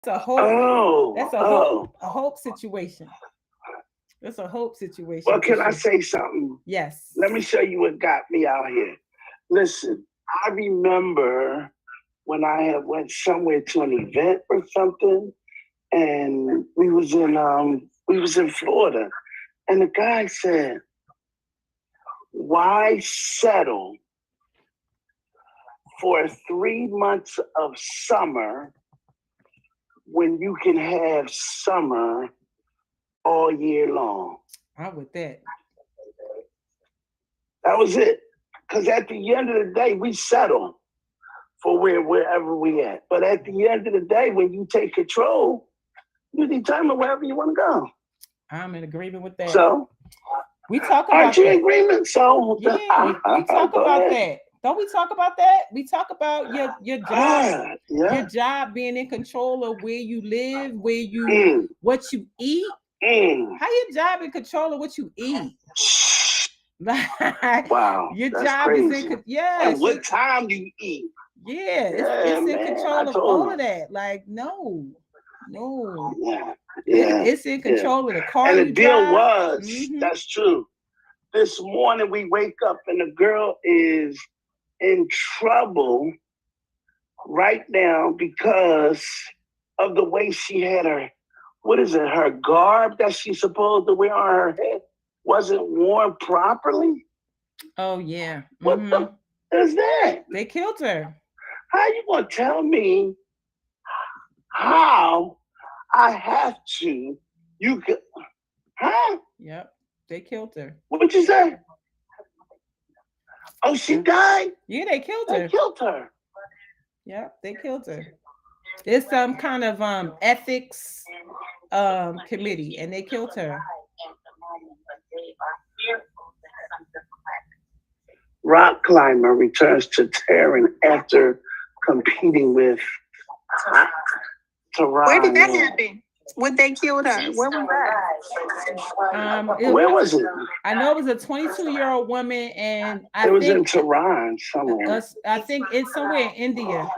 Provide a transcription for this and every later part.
a hope. That's a hope. A hope situation. That's a hope situation Well, for can I sure. say something? Yes. Let me show you what got me out here. Listen, I remember when I had went somewhere to an event or something, and we was in Florida, and the guy said, "Why settle for 3 months of summer when you can have summer all year long?" I'm with that. That was it. Because at the end of the day, we settle for wherever we at. But at the end of the day, when you take control, you determine wherever you want to go. I'm in agreement with that. So, We talk aren't about you in that. agreement? So, Yeah, we talk go about ahead. that. Don't we talk about that? We talk about your job, your Yeah. job being in control of where you live, where you Mm, what you eat. mm. How your job in control of what you eat? Like Wow, your that's job is crazy. And yes, what time do you eat? yeah, Yeah, it's in man, I control of told all him. of that. Like no, Yeah, yeah, it's in yeah. control of the car And the you deal drive. was, Mm-hmm. that's true. This morning we wake up and the girl is in trouble right now because of the way she had her, what is it, her garb that she's supposed to wear on her head wasn't worn properly. Oh yeah. What Mm-hmm. the is that? They killed her. How you gonna tell me how I have to? You could, huh? Yep. They killed her. What'd you say? Oh, she Yeah. died? Yeah, they killed They her. killed her. Yep, they killed her. It's some kind of ethics committee and they killed her. Rock climber returns to Terran after competing with Where did that Tehran. happen? What they killed her? Where was Where was it? I know it was a 22-year-old woman, and I It was in think Tehran somewhere. I think it's somewhere in India.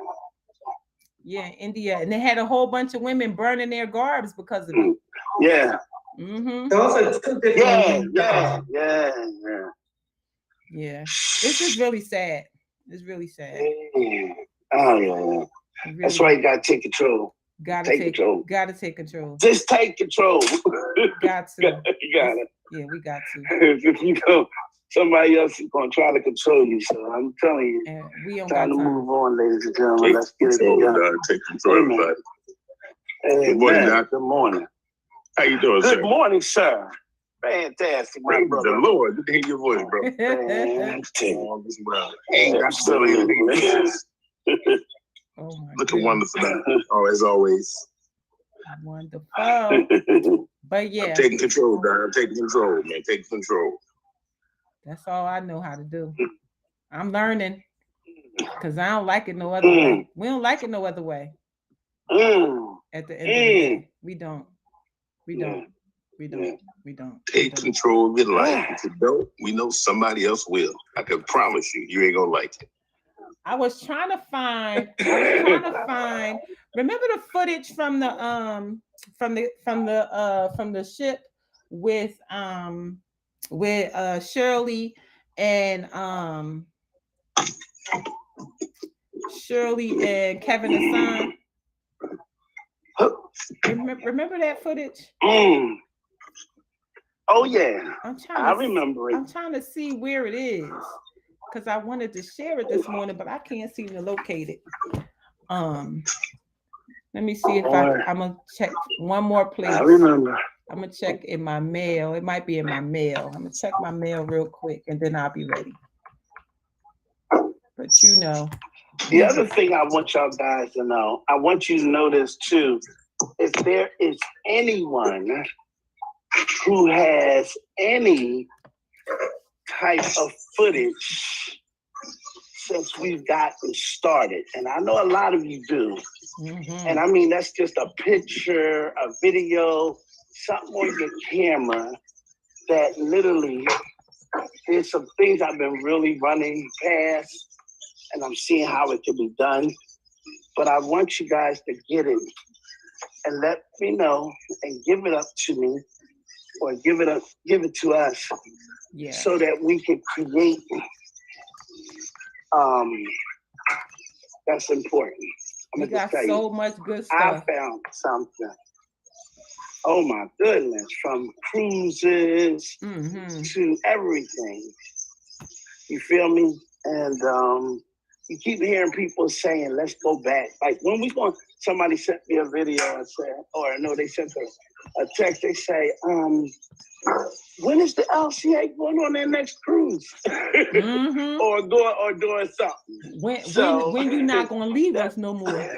Yeah, India, and they had a whole bunch of women burning their garbs because of it. Yeah. Mm-hmm. Those are two different. Yeah. Yeah, it's just really sad. It's really sad. Oh yeah. It That's really why you gotta take control. gotta Take control. gotta take control. Just take control. Got to. You got it. Yeah, we got to. If you know somebody else is gonna try to control you, so I'm telling you, And we don't time got to time. move on, ladies and gentlemen. Let's get it together. Take control, everybody. Good morning, Doc. Good morning. How you doing, sir? Good morning, sir. Fantastic, my Praise brother. the Lord. Good to hear your voice, bro. Fantastic. Absolutely. Oh my Looking goodness. wonderful. Oh, as always. Wonderful. But yeah, I'm taking control, Doc. I'm taking control, man. Taking control. that's all I know how to do. I'm learning because I don't like it no other way. We don't like it no other way. At the end of the day, we don't. We don't. We don't. We don't. Take control of your life. If you don't, we know somebody else will. I can promise you, you ain't gonna like it. I was trying to find. Remember the footage from the ship with Shirley and Kevin Hassan. Remember that footage? Oh yeah, I I'm remember it. I'm trying to see where it is because I wanted to share it this morning, but I can't seem to locate it. Let me see if I'm gonna check one more place. I remember. I'm gonna check in my mail. It might be in my mail. I'm gonna check my mail real quick, and then I'll be ready. But you know, the other thing I want y'all guys to know, I want you to know this too. If there is anyone who has any type of footage since we've gotten started, and I know a lot of you do, and I mean that's just a picture, a video, something on your camera that literally there's some things I've been really running past and I'm seeing how it can be done. But I want you guys to get it and let me know and give it up to me, or give it to us, Yeah. so that we can create. That's important. We got so much good I stuff. found something. Oh my goodness! From cruises to everything. You feel me? And you keep hearing people saying, "Let's go back." Like when we going, somebody sent me a video and said, or no, they sent a text. They say, "When is the LCA going on their next cruise?" or doing something. When you not gonna leave us no more?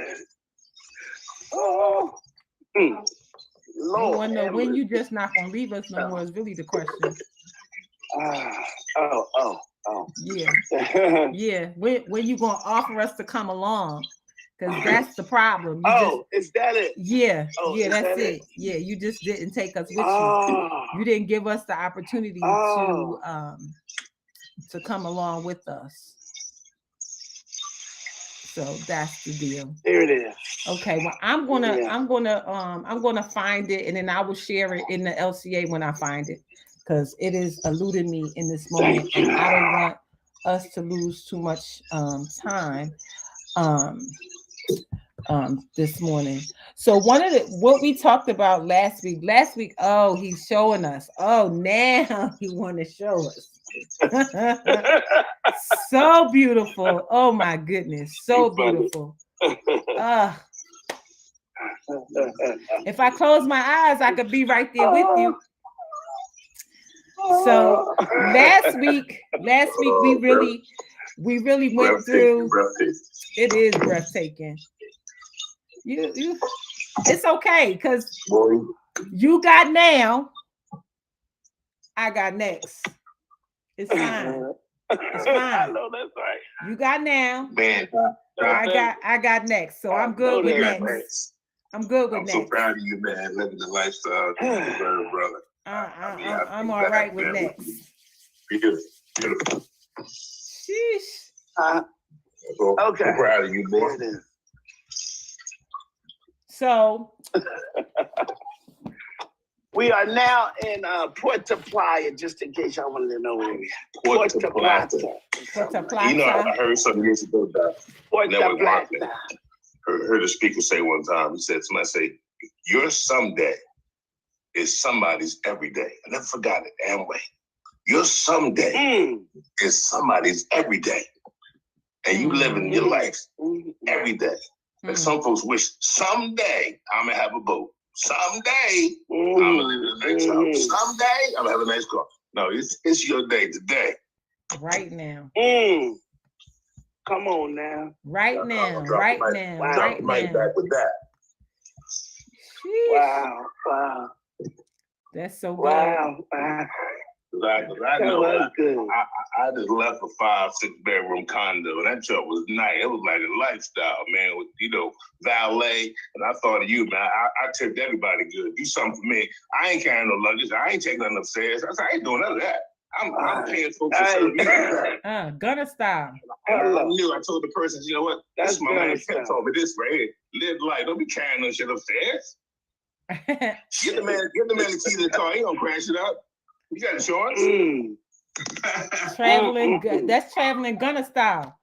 Oh, Lord, you wanna know when you just not gonna leave us no more is really the question. Yeah. Yeah. When you gonna offer us to come along? Because that's the problem. Is that it? Yeah. That's it. Yeah, you just didn't take us with you. You didn't give us the opportunity to come along with us. So that's the deal. There it is. Okay, well, I'm gonna find it, and then I will share it in the LCA when I find it, because it is eluding me in this moment, and I don't want us to lose too much time this morning. So what we talked about last week, oh, he's showing us. Oh, now he want to show us. So beautiful. Oh my goodness, so beautiful. If I close my eyes, I could be right there with you. So last week we really went through. It is breathtaking. You it's okay, because you got now, I got next. It's fine. It's fine. I know that's right. You got now. Man, I got next. So I'm good with next. I'm good with next. I'm so proud of you, man. Living the lifestyle you deserve, brother. I'm all right with next. Beautiful. Sheesh. Okay. I'm proud of you, boy. So we are now in Puerto Playa, just in case y'all wanted to know where we are. Puerto Plata. You know, I heard some years ago that Puerto Plata. Heard a speaker say one time, he said, somebody say, your someday is somebody's everyday. I never forgot it, Amway. Your someday is somebody's everyday. And you living your life every day. And some folks wish someday I'm gonna have a boat. Someday I'm gonna live in a nice house. Someday I'm gonna have a nice car. No, it's your day today. Right now. Come on now. Right now. Right now. Right now. Back with that. Wow. That's so good. Wow. I know I just left a 5-6 bedroom condo, and that job was nice. It was like a lifestyle, man, with, valet. And I thought of you, man. I tipped everybody good. Do something for me. I ain't carrying no luggage. I ain't taking nothing upstairs. I said, I ain't doing none of that. I'm paying folks to serve me. Gunner style. And I knew. I told the person, you know what? That's my man Pep told me this right here. Live life. Don't be carrying no shit upstairs. Get the man the key to the car. He don't crash it out. You got insurance? That's traveling Gunner style.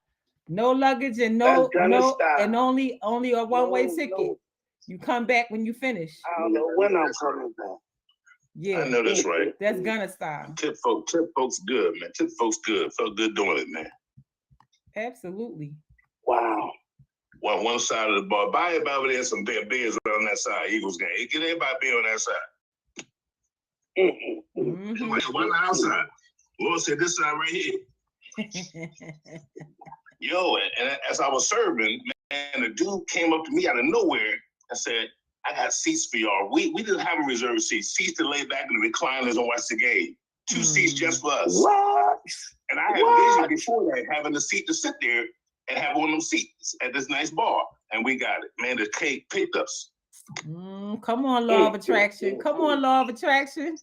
No luggage and and only a one-way ticket. You come back when you finish. I don't know when I'm coming back. Yeah, I know that's right. That's Gunner style. Tip folks good, man. Tip folks good. Felt good doing it, man. Absolutely. Wow. One side of the bar. Buy everybody over there some beers on that side. Eagles game. Get everybody beer on that side. One outside. Lord said this side right here. Yo, and as I was serving, man, the dude came up to me out of nowhere and said, I got seats for y'all. We didn't have a reserved seat. Seats to lay back in the recliners and watch the game. 2 seats just for us. What? And I had vision before that, having a seat to sit there and have one of them seats at this nice bar. And we got it. Man, the cake picked us. Come on, law of attraction. Come on, law of attraction.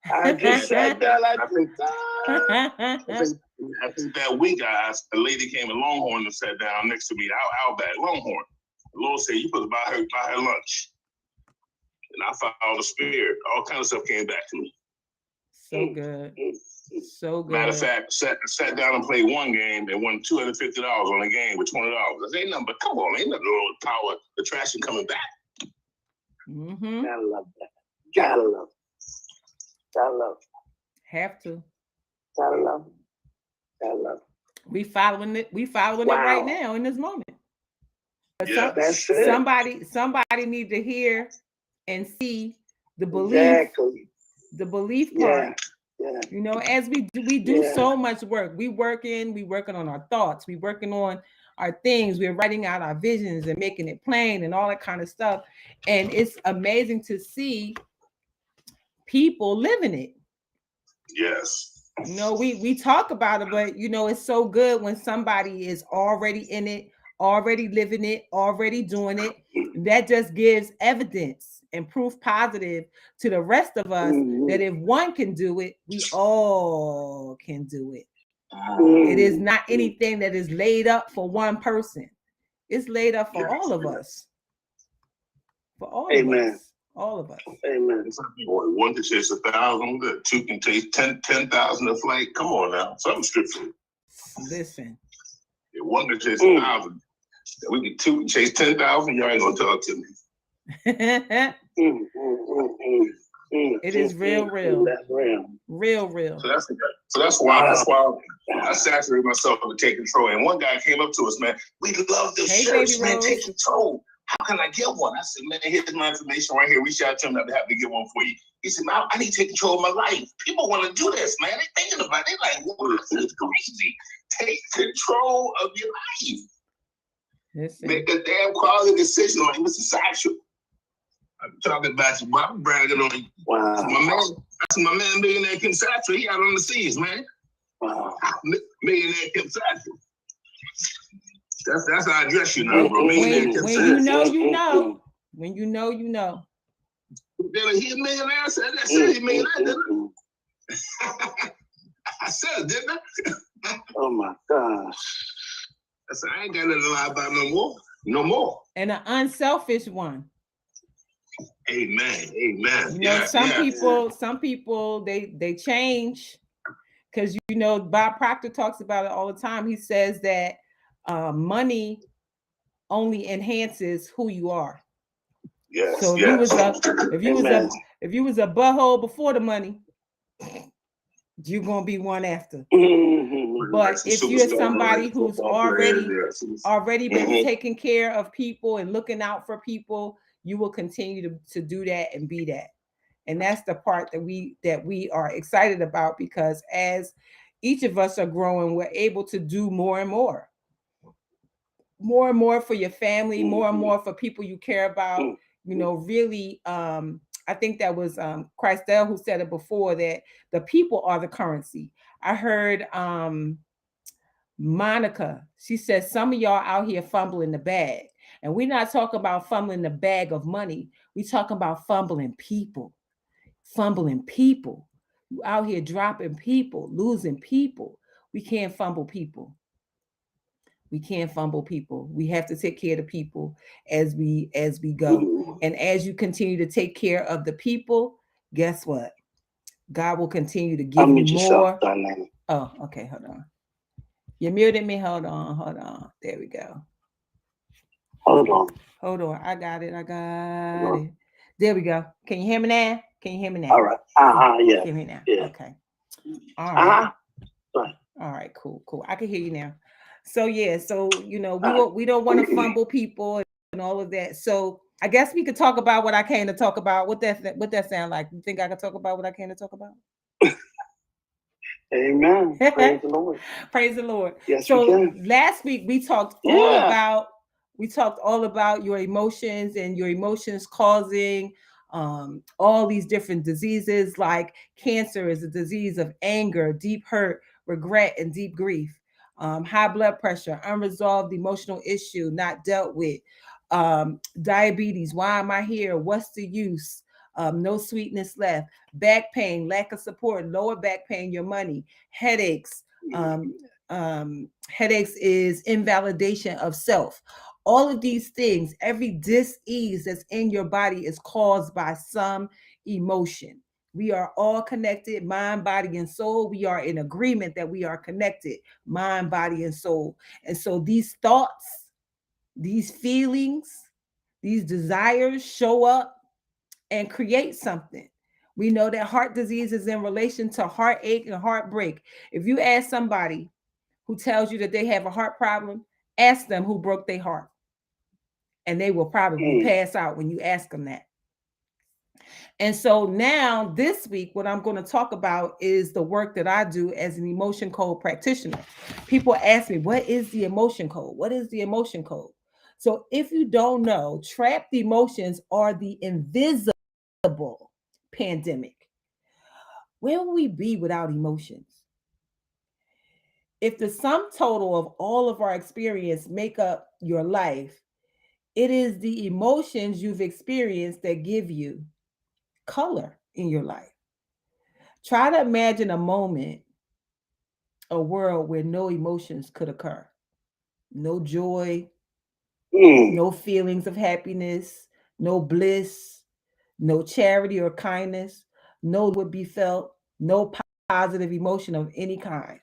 I just said that. I think that week, a lady came in Longhorn and sat down next to me, Outback, Longhorn. The Lord said, you supposed to buy her lunch. and I followed the spirit. All kinds of stuff came back to me. So good. So good. Matter of fact, sat down and played one game and won $250 on a game with $20. That ain't nothing but come on, ain't nothing but power, the traction coming back. Mm-hmm. Gotta love that. Gotta love it. Gotta love it. Have to. Gotta love it. Gotta love it. We following it. We following it right now in this moment. Yeah. That's it. Somebody need to hear and see the belief. Exactly. The belief part. Yeah. You know, as we do so much work. We working on our thoughts. We working on our things. We're writing out our visions and making it plain and all that kind of stuff. And it's amazing to see people living it. Yes. You know, we talk about it, but you know, it's so good when somebody is already in it, already living it, already doing it. That just gives evidence and proof positive to the rest of us that if one can do it, we all can do it. It is not anything that is laid up for one person. It's laid up for all of us. For all of us. All of us. Amen. Boy, one can chase 1,000, the two can chase 10,000 a flight. Come on now, something scripture. Listen. If one can chase 1,000, two can chase 10,000. Y'all ain't gonna talk to me. It is real. Real. So that's why I saturate myself to take control. And one guy came up to us, man. We love this shirts, man. Take control. How can I get one? I said, man, here's my information right here. Reach out to him. I'll be happy to get one for you. He said, man, I need to take control of my life. People want to do this, man. They're thinking about it. They're like, whoa, this is crazy. Take control of your life. Listen. Make a damn quality decision on it. Mr. Satchel. I'm talking about you, I'm bragging on you. Wow. That's my man, Millionaire Kim Satchel. He out on the seas, man. Wow. Millionaire Kim Satchel. That's how I address you now, bro. When you know, you know. When you know, you know. He a millionaire? I said, that's it, he millionaire, didn't I? I said it, didn't I? Oh my gosh. I said, I ain't got nothing to lie about no more. And an unselfish one. Amen. You know, some people, they change. Because, you know, Bob Proctor talks about it all the time. He says that money only enhances who you are. Yes. So if you was a butthole before the money, you're gonna be one after. But if you're somebody who's already been taking care of people and looking out for people, you will continue to do that and be that. And that's the part that we are excited about, because as each of us are growing, we're able to do more and more. More and more for your family, more and more for people you care about. You know, really, I think that was Christelle who said it before, that the people are the currency. I heard Monica, she said, some of y'all out here fumbling the bag. And we're not talking about fumbling the bag of money. We talking about fumbling people. You out here dropping people, losing people. We can't fumble people. We have to take care of the people as we go. And as you continue to take care of the people, guess what? God will continue to give you more. Oh, okay, hold on. You muted me. Hold on. There we go. Hold on. I got it. There we go. Can you hear me now? All right. Yeah. Hear me now. Yeah. Okay. All right. All right. Cool. I can hear you now. So yeah. So you know, we don't want to fumble people and all of that. So I guess we could talk about what I came to talk about. What that sound like? You think I could talk about what I came to talk about? Amen. Praise the Lord. Praise the Lord. Yes, so we can. Last week we talked all about your emotions and your emotions causing all these different diseases. Like cancer is a disease of anger, deep hurt, regret, and deep grief. High blood pressure, unresolved emotional issue not dealt with. Diabetes, why am I here? What's the use? No sweetness left. Back pain, lack of support, lower back pain, your money, headaches. Headaches is invalidation of self. All of these things, every dis-ease that's in your body is caused by some emotion. We are all connected, mind, body, and soul. We are in agreement that we are connected, mind, body, and soul. And so these thoughts, these feelings, these desires show up and create something. We know that heart disease is in relation to heartache and heartbreak. If you ask somebody who tells you that they have a heart problem, ask them who broke their heart. And they will probably pass out when you ask them that. And so now this week, what I'm going to talk about is the work that I do as an emotion code practitioner. People ask me, what is the emotion code? What is the emotion code? So if you don't know, trapped emotions are the invisible pandemic. Where will we be without emotions? If the sum total of all of our experience make up your life, it is the emotions you've experienced that give you color in your life. Try to imagine a moment, a world where no emotions could occur. No joy, no feelings of happiness, no bliss, no charity or kindness, no would be felt, no positive emotion of any kind.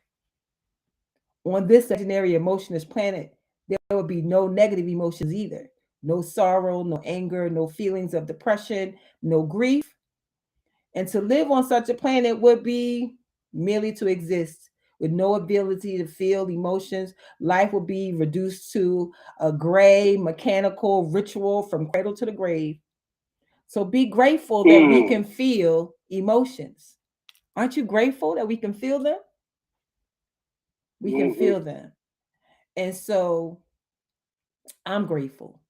On this imaginary emotionless planet, there would be no negative emotions either. No sorrow, no anger, no feelings of depression, no grief. And to live on such a planet would be merely to exist with no ability to feel emotions. Life would be reduced to a gray, mechanical ritual from cradle to the grave. So be grateful that we can feel emotions. Aren't you grateful that we can feel them? We can feel them. And so I'm grateful.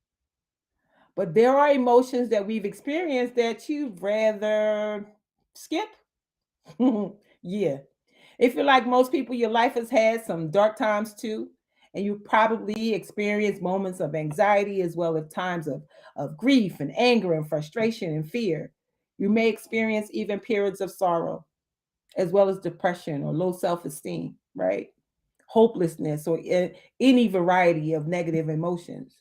But there are emotions that we've experienced that you'd rather skip. Yeah. If you're like most people, your life has had some dark times too. And you probably experienced moments of anxiety as well as times of grief and anger and frustration and fear. You may experience even periods of sorrow, as well as depression or low self-esteem, right? Hopelessness or any variety of negative emotions.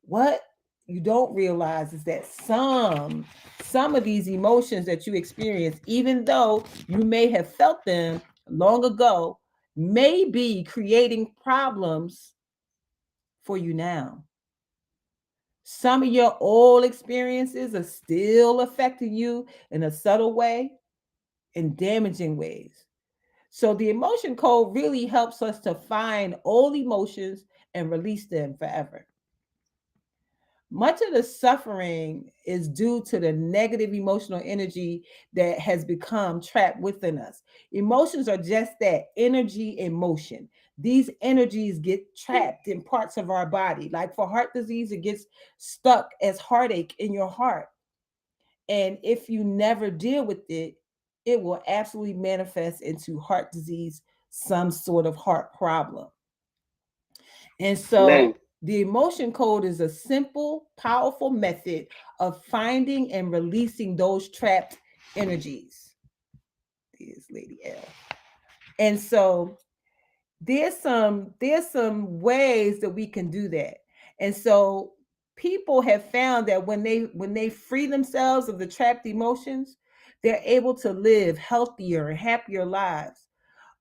What you don't realize is that some of these emotions that you experience, even though you may have felt them long ago, may be creating problems for you now. Some of your old experiences are still affecting you in a subtle way, in damaging ways. So the emotion code really helps us to find old emotions and release them forever. Much of the suffering is due to the negative emotional energy that has become trapped within us. Emotions are just that, energy in motion. These energies get trapped in parts of our body. Like for heart disease, it gets stuck as heartache in your heart. And if you never deal with it, it will absolutely manifest into heart disease, some sort of heart problem. And so the emotion code is a simple, powerful method of finding and releasing those trapped energies. Here's Lady L. And so there's some ways that we can do that. And so people have found that when they free themselves of the trapped emotions, they're able to live healthier and happier lives.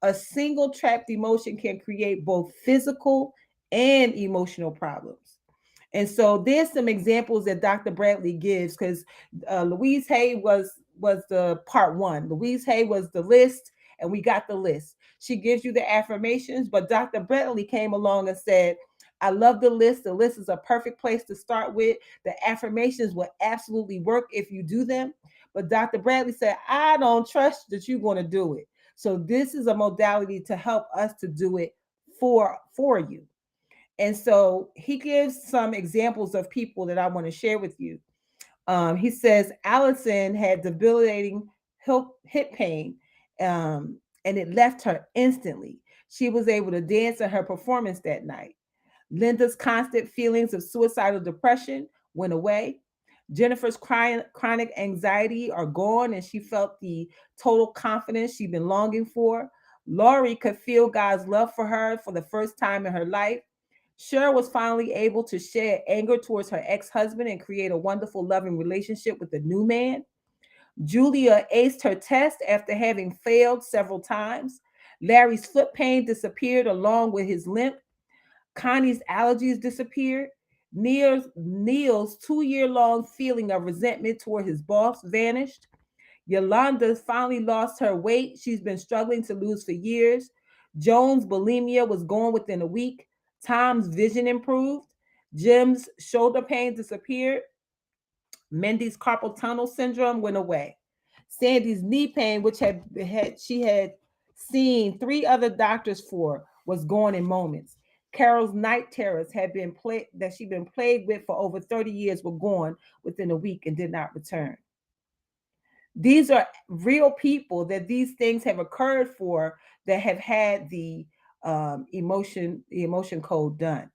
A single trapped emotion can create both physical and emotional problems. And so there's some examples that Dr. Bradley gives because Louise Hay was the part one. Louise Hay was the list, and we got the list. She gives you the affirmations, but Dr. Bradley came along and said, I love the list. The list is a perfect place to start with. The affirmations will absolutely work if you do them. But Dr. Bradley said, I don't trust that you're going to do it. So this is a modality to help us to do it for you. And so he gives some examples of people that I want to share with you. He says Allison had debilitating hip pain, and it left her instantly. She was able to dance at her performance that night. Linda's constant feelings of suicidal depression went away. Jennifer's chronic anxiety are gone, and she felt the total confidence she'd been longing for. Laurie could feel God's love for her for the first time in her life. Cheryl was finally able to share anger towards her ex-husband and create a wonderful, loving relationship with the new man. Julia aced her test after having failed several times. Larry's foot pain disappeared along with his limp. Connie's allergies disappeared. Neil's 2-year-long feeling of resentment toward his boss vanished. Yolanda finally lost her weight she's been struggling to lose for years. Joan's bulimia was gone within a week. Tom's vision improved. Jim's shoulder pain disappeared. Mindy's carpal tunnel syndrome went away. Sandy's knee pain, which she had seen 3 other doctors for, was gone in moments. Carol's night terrors that she'd been plagued with for over 30 years were gone within a week and did not return. These are real people that these things have occurred for, that have had the emotion code done.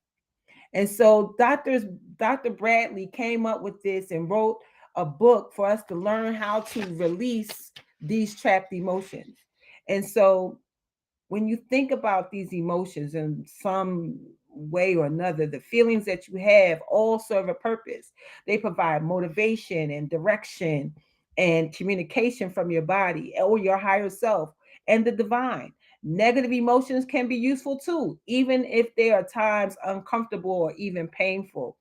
And so Dr. Bradley came up with this and wrote a book for us to learn how to release these trapped emotions. And so when you think about these emotions in some way or another, the feelings that you have all serve a purpose. They provide motivation and direction and communication from your body or your higher self and the divine. Negative emotions can be useful too, even if they are times uncomfortable or even painful.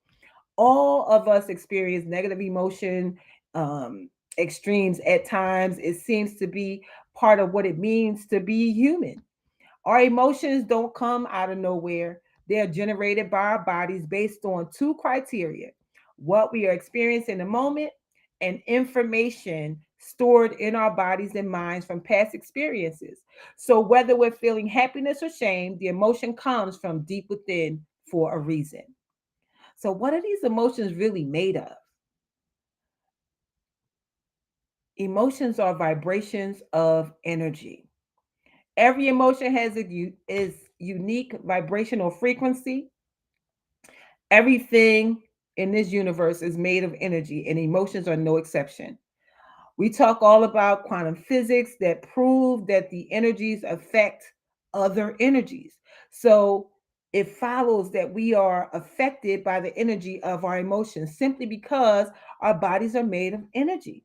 All of us experience negative emotion extremes at times. It seems to be part of what it means to be human. Our emotions don't come out of nowhere. They are generated by our bodies based on 2 criteria: what we are experiencing in the moment and information stored in our bodies and minds from past experiences. So, whether we're feeling happiness or shame, the emotion comes from deep within for a reason. So, what are these emotions really made of? Emotions are vibrations of energy. Every emotion has is unique vibrational frequency. Everything in this universe is made of energy, and emotions are no exception. We talk all about quantum physics that prove that the energies affect other energies. So it follows that we are affected by the energy of our emotions simply because our bodies are made of energy.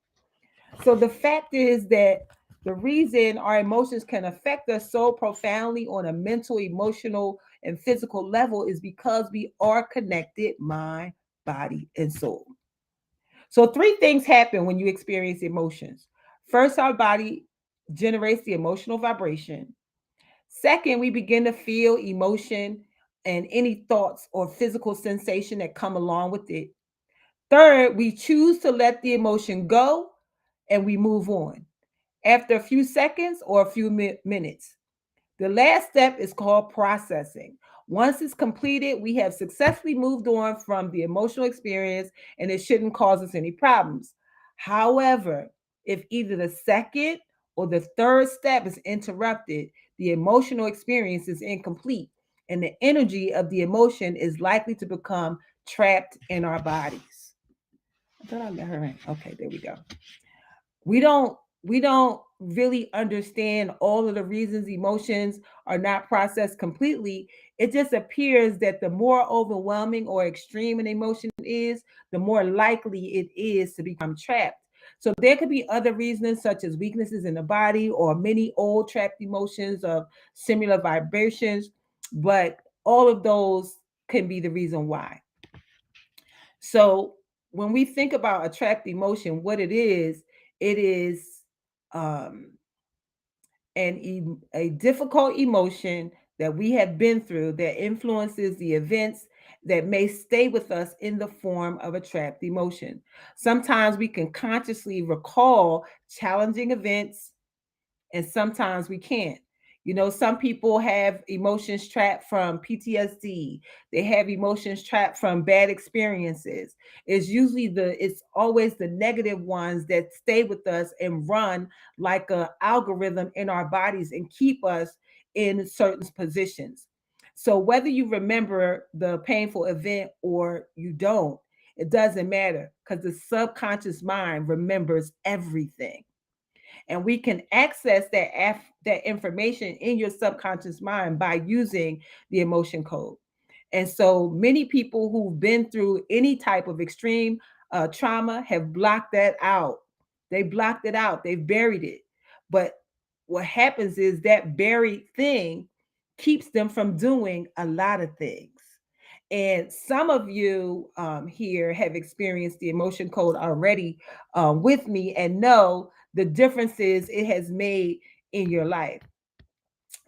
So the fact is that the reason our emotions can affect us so profoundly on a mental, emotional, and physical level is because we are connected mind, body, and soul. So 3 things happen when you experience emotions. First, our body generates the emotional vibration. Second, we begin to feel emotion and any thoughts or physical sensation that come along with it. Third, we choose to let the emotion go and we move on after a few seconds or a few minutes. The last step is called processing. Once it's completed, we have successfully moved on from the emotional experience and it shouldn't cause us any problems. However, if either the second or the third step is interrupted, the emotional experience is incomplete and the energy of the emotion is likely to become trapped in our bodies. I thought I got her in. Okay, there we go. We don't really understand all of the reasons emotions are not processed completely. It just appears that the more overwhelming or extreme an emotion is, the more likely it is to become trapped. So there could be other reasons such as weaknesses in the body or many old trapped emotions of similar vibrations, but all of those can be the reason why. So when we think about a trapped emotion, what it is um, a difficult emotion that we have been through that influences the events that may stay with us in the form of a trapped emotion. Sometimes we can consciously recall challenging events and sometimes we can't. You know, some people have emotions trapped from PTSD. They have emotions trapped from bad experiences. It's always the negative ones that stay with us and run like a algorithm in our bodies and keep us in certain positions. So whether you remember the painful event or you don't, it doesn't matter because the subconscious mind remembers everything, and we can access that information in your subconscious mind by using the emotion code. And so many people who've been through any type of extreme trauma have blocked that out. They blocked it out. They've buried it. But what happens is that buried thing keeps them from doing a lot of things. And some of you here have experienced the emotion code already with me and know the differences it has made in your life.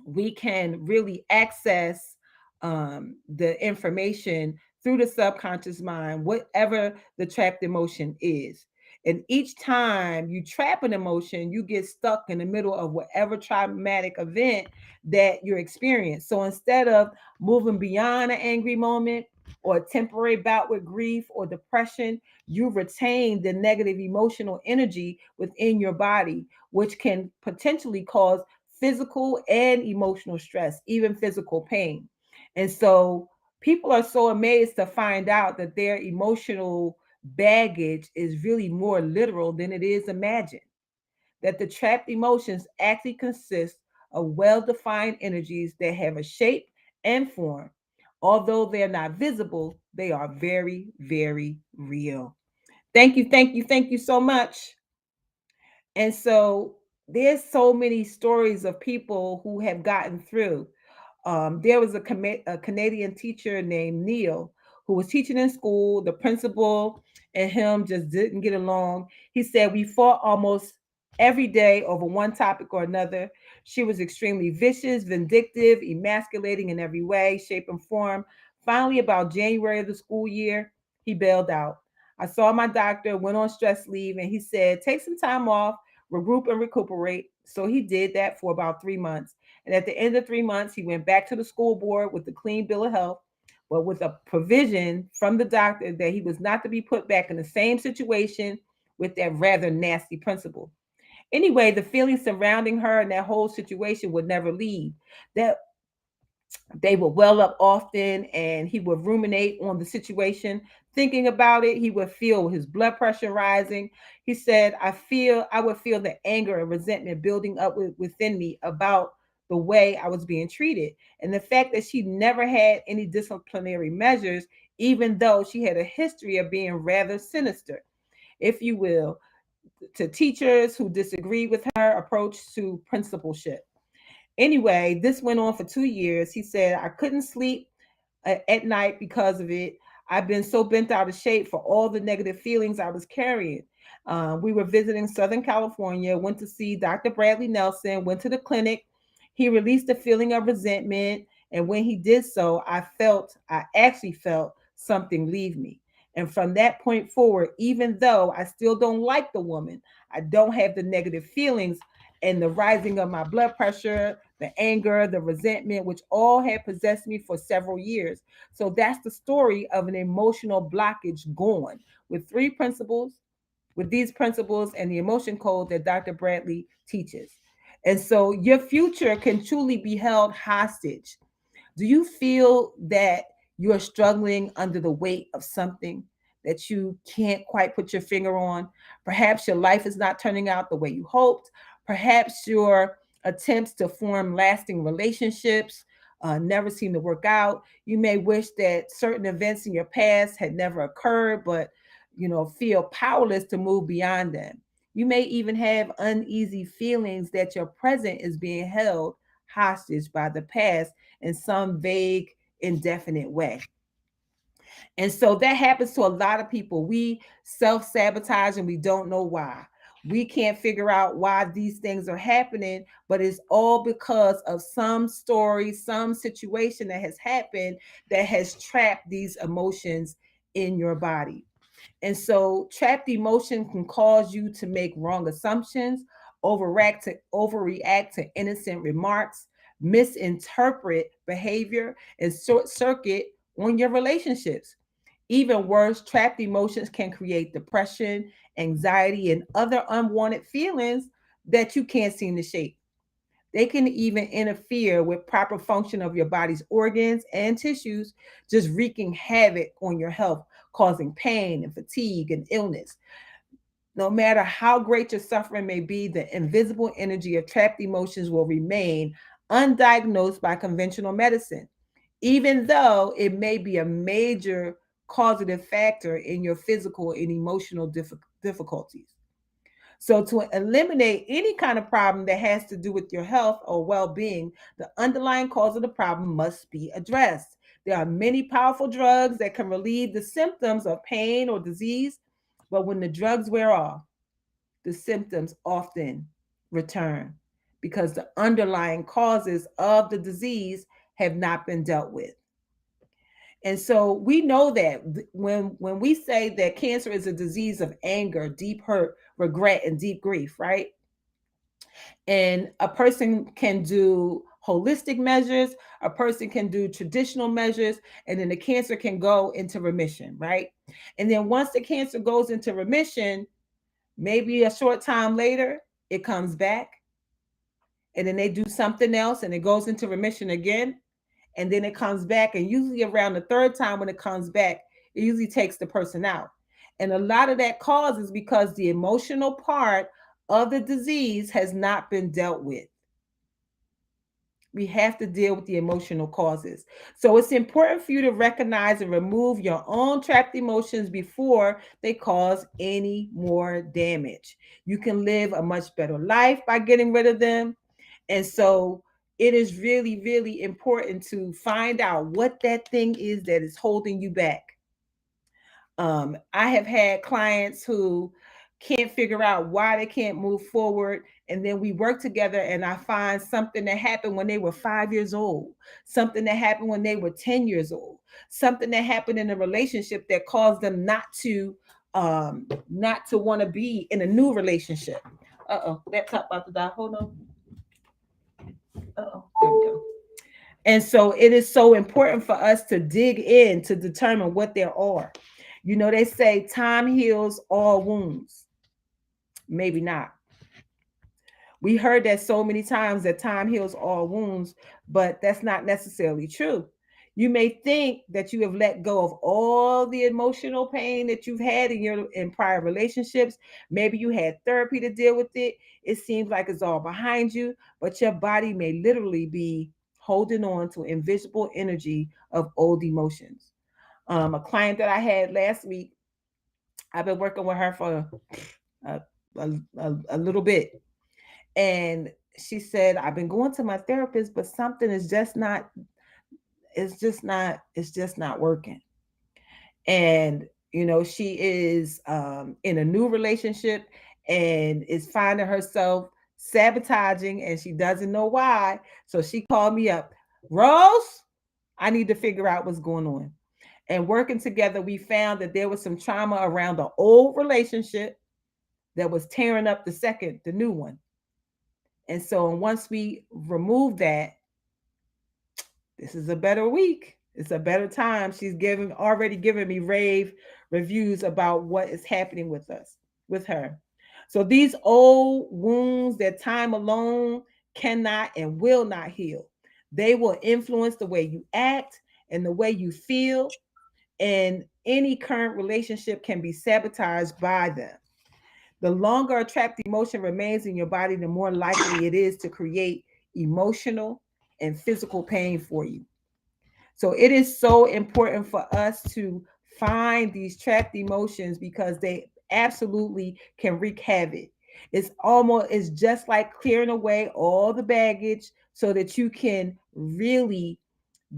We can really access the information through the subconscious mind, whatever the trapped emotion is. And each time you trap an emotion, you get stuck in the middle of whatever traumatic event that you're experiencing. So instead of moving beyond an angry moment or a temporary bout with grief or depression, you retain the negative emotional energy within your body, which can potentially cause physical and emotional stress, even physical pain. And so people are so amazed to find out that their emotional baggage is really more literal than it is imagined. That the trapped emotions actually consist of well defined energies that have a shape and form. Although they're not visible, they are very, very real. Thank you, thank you, thank you so much. And so there's so many stories of people who have gotten through. There was a Canadian teacher named Neil who was teaching in school. The principal and him just didn't get along. He said we fought almost every day over one topic or another. She was extremely vicious, vindictive, emasculating in every way, shape, and form. Finally, about January of the school year, he bailed out. I saw my doctor, went on stress leave, and he said, take some time off, regroup and recuperate. So he did that for about 3 months. And at the end of 3 months, he went back to the school board with the clean bill of health, but with a provision from the doctor that he was not to be put back in the same situation with that rather nasty principal. Anyway, the feelings surrounding her and that whole situation would never leave. That they would well up often, and he would ruminate on the situation, thinking about it. He would feel his blood pressure rising. He said, I would feel the anger and resentment building up within me about the way I was being treated, and the fact that she never had any disciplinary measures, even though she had a history of being rather sinister, if you will, to teachers who disagreed with her approach to principalship. Anyway, this went on for 2 years. He said, I couldn't sleep at night because of it. I've been so bent out of shape for all the negative feelings I was carrying. We were visiting Southern California, went to see Dr. Bradley Nelson, went to the clinic. He released a feeling of resentment. And when he did so, I actually felt something leave me. And from that point forward, even though I still don't like the woman, I don't have the negative feelings and the rising of my blood pressure, the anger, the resentment, which all had possessed me for several years. So that's the story of an emotional blockage gone with these principles and the emotion code that Dr. Bradley teaches. And so your future can truly be held hostage. Do you feel that you're struggling under the weight of something that you can't quite put your finger on? Perhaps your life is not turning out the way you hoped. Perhaps your attempts to form lasting relationships never seem to work out. You may wish that certain events in your past had never occurred, but feel powerless to move beyond them. You may even have uneasy feelings that your present is being held hostage by the past in some vague, indefinite way. And so that happens to a lot of people. We self sabotage and we don't know why. We can't figure out why these things are happening, but it's all because of some story, some situation that has happened that has trapped these emotions in your body. And so trapped emotion can cause you to make wrong assumptions, overreact to innocent remarks, misinterpret behavior, and short circuit on your relationships. Even worse, trapped emotions can create depression, anxiety, and other unwanted feelings that you can't seem to shake. They can even interfere with proper function of your body's organs and tissues, just wreaking havoc on your health, causing pain and fatigue and illness. No matter how great your suffering may be, the invisible energy of trapped emotions will remain undiagnosed by conventional medicine. even though it may be a major causative factor in your physical and emotional difficulties. So, to eliminate any kind of problem that has to do with your health or well being, the underlying cause of the problem must be addressed. There are many powerful drugs that can relieve the symptoms of pain or disease, but when the drugs wear off, the symptoms often return because the underlying causes of the disease have not been dealt with. And so we know that when we say that cancer is a disease of anger, deep hurt, regret, and deep grief, right? And a person can do holistic measures, a person can do traditional measures, and then the cancer can go into remission, right? And then once the cancer goes into remission, maybe a short time later, it comes back, and then they do something else and it goes into remission again, and then it comes back. And usually around the third time when it comes back, it usually takes the person out. And a lot of that cause is because the emotional part of the disease has not been dealt with. We have to deal with the emotional causes. So it's important for you to recognize and remove your own trapped emotions before they cause any more damage. You can live a much better life by getting rid of them. And so it is really, really important to find out what that thing is that is holding you back. I have had clients who can't figure out why they can't move forward. And then we work together, and I find something that happened when they were 5 years old, something that happened when they were 10 years old, something that happened in a relationship that caused them not to want to be in a new relationship. Laptop about to die. Hold on. There we go. And so it is so important for us to dig in to determine what there are. You know, they say time heals all wounds. Maybe not. We heard that so many times, that time heals all wounds, but that's not necessarily true. You may think that you have let go of all the emotional pain that you've had in prior relationships. Maybe you had therapy to deal with it. It seems like it's all behind you, but your body may literally be holding on to invisible energy of old emotions. A client that I had last week, I've been working with her for a, a little bit, and she said, I've been going to my therapist, but something is just not, it's just not working. And, you know, she is in a new relationship and is finding herself sabotaging, and she doesn't know why. So she called me up, Rose, I need to figure out what's going on. And working together, we found that there was some trauma around the old relationship that was tearing up the new one. And so once we remove that, this is a better week. It's a better time. She's already given me rave reviews about what is happening with her. So these old wounds that time alone cannot and will not heal, they will influence the way you act and the way you feel. And any current relationship can be sabotaged by them. The longer a trapped emotion remains in your body, the more likely it is to create emotional and physical pain for you. So it is so important for us to find these trapped emotions because they absolutely can wreak havoc. It's just like clearing away all the baggage so that you can really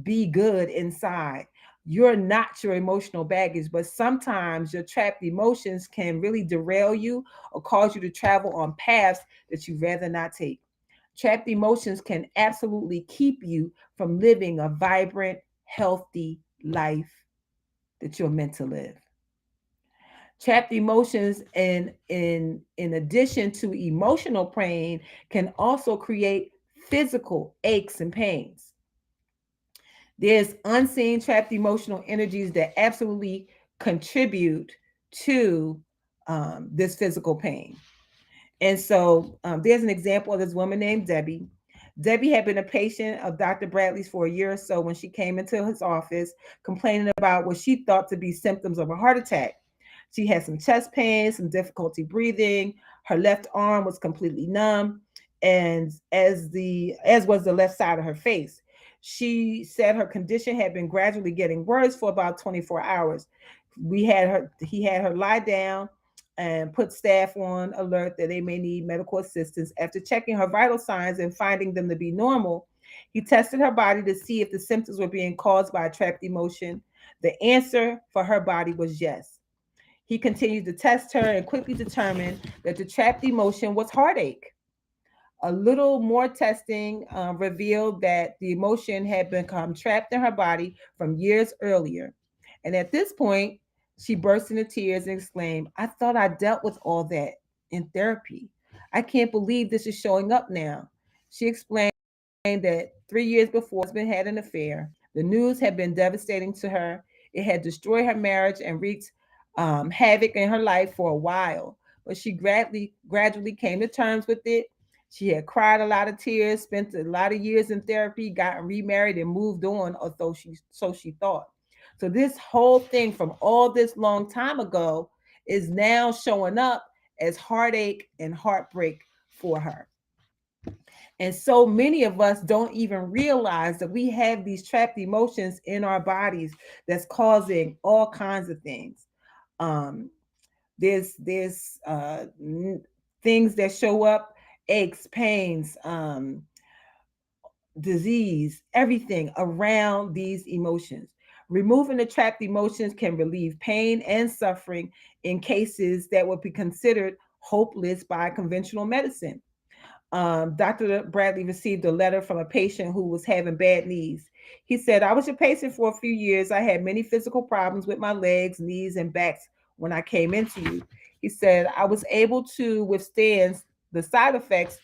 be good inside. You're not your emotional baggage, but sometimes your trapped emotions can really derail you or cause you to travel on paths that you'd rather not take. Trapped emotions can absolutely keep you from living a vibrant, healthy life that you're meant to live. Trapped emotions, in addition to emotional pain, can also create physical aches and pains. There's unseen trapped emotional energies that absolutely contribute to this physical pain. And so there's an example of this woman named Debbie. Debbie had been a patient of Dr. Bradley's for a year or so when she came into his office complaining about what she thought to be symptoms of a heart attack. She had some chest pain, some difficulty breathing. Her left arm was completely numb, and as was the left side of her face. She said her condition had been gradually getting worse for about 24 hours. He had her lie down and put staff on alert that they may need medical assistance. After checking her vital signs and finding them to be normal, he tested her body to see if the symptoms were being caused by a trapped emotion. The answer for her body was yes. He continued to test her and quickly determined that the trapped emotion was heartache. A little more testing revealed that the emotion had become trapped in her body from years earlier. And at this point, she burst into tears and exclaimed, I thought I dealt with all that in therapy. I can't believe this is showing up now. She explained that 3 years before, her husband had an affair. The news had been devastating to her. It had destroyed her marriage and wreaked havoc in her life for a while. But she gradually came to terms with it. She had cried a lot of tears, spent a lot of years in therapy, gotten remarried, and moved on, although she thought. So this whole thing from all this long time ago is now showing up as heartache and heartbreak for her. And so many of us don't even realize that we have these trapped emotions in our bodies that's causing all kinds of things. Um, there's things that show up, aches, pains, disease, everything around these emotions. Removing the trapped emotions can relieve pain and suffering in cases that would be considered hopeless by conventional medicine. Dr. Bradley received a letter from a patient who was having bad knees. He said, I was your patient for a few years. I had many physical problems with my legs, knees, and backs when I came into you. He said, I was able to withstand the side effects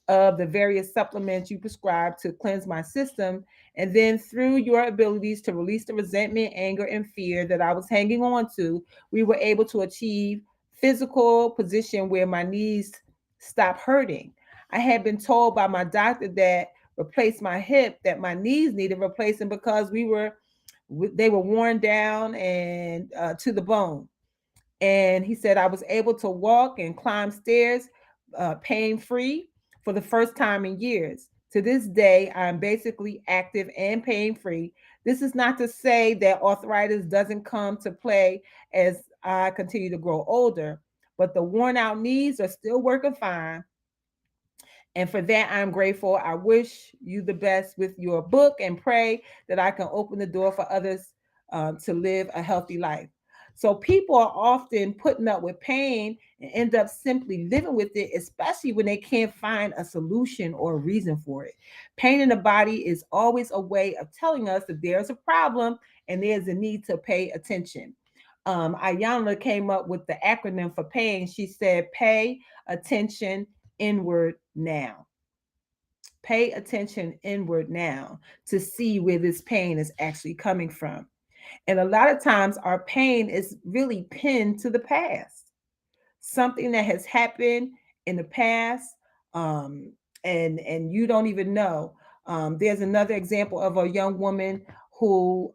of the various supplements you prescribe to cleanse my system. And then through your abilities to release the resentment, anger, and fear that I was hanging on to, we were able to achieve physical position where my knees stopped hurting. I had been told by my doctor that replaced my hip that my knees needed replacing because they were worn down and to the bone. And he said I was able to walk and climb stairs pain free for the first time in years. To this day, I'm basically active and pain free. This is not to say that arthritis doesn't come to play as I continue to grow older, but the worn out knees are still working fine, and for that, I'm grateful. I wish you the best with your book and pray that I can open the door for others to live a healthy life. So, people are often putting up with pain and end up simply living with it, especially when they can't find a solution or a reason for it. Pain in the body is always a way of telling us that there's a problem and there's a need to pay attention. Ayanna came up with the acronym for pain. She said, pay attention inward now. Pay attention inward now to see where this pain is actually coming from. And a lot of times our pain is really pinned to the past, something that has happened in the past, um, and you don't even know. There's another example of a young woman who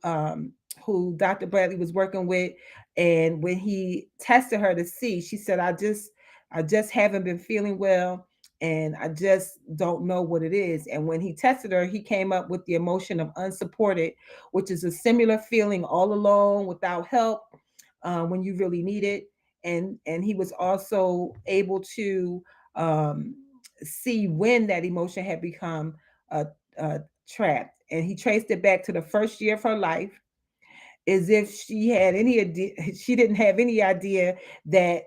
who Dr. Bradley was working with, and when he tested her to see, she said, I just haven't been feeling well, and I just don't know what it is. And when he tested her, he came up with the emotion of unsupported, which is a similar feeling all alone without help when you really need it. And he was also able to um, see when that emotion had become trapped, and he traced it back to the first year of her life, as if she had any idea. She didn't have any idea that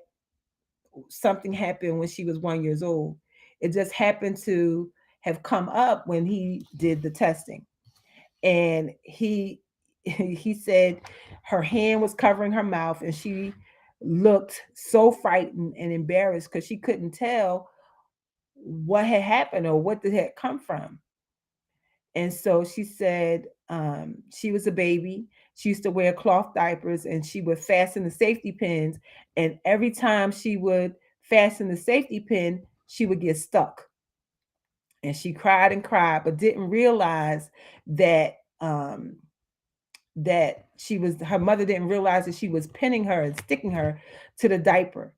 something happened when she was 1 years old. It just happened to have come up when he did the testing. And he said her hand was covering her mouth, and she looked so frightened and embarrassed because she couldn't tell what had happened or what it had come from. And so she said she was a baby. She used to wear cloth diapers, and she would fasten the safety pins. And every time she would fasten the safety pin, she would get stuck. And she cried and cried, but didn't realize that her mother didn't realize that she was pinning her and sticking her to the diaper.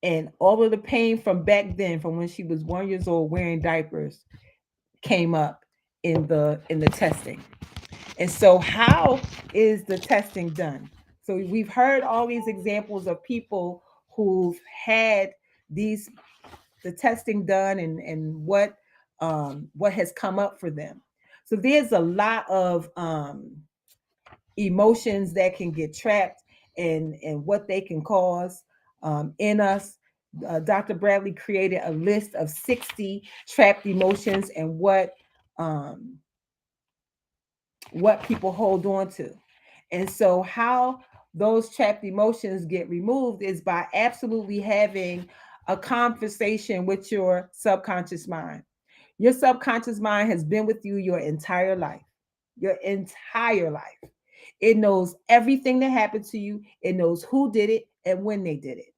And all of the pain from back then, from when she was 1 years old wearing diapers, came up in the testing. And so how is the testing done? So we've heard all these examples of people who've had the testing done and what has come up for them. So there's a lot of emotions that can get trapped and what they can cause in us. Dr. Bradley created a list of 60 trapped emotions and what people hold on to. And so how those trapped emotions get removed is by absolutely having a conversation with your subconscious mind. Your subconscious mind has been with you your entire life. Your entire life. It knows everything that happened to you. It knows who did it and when they did it.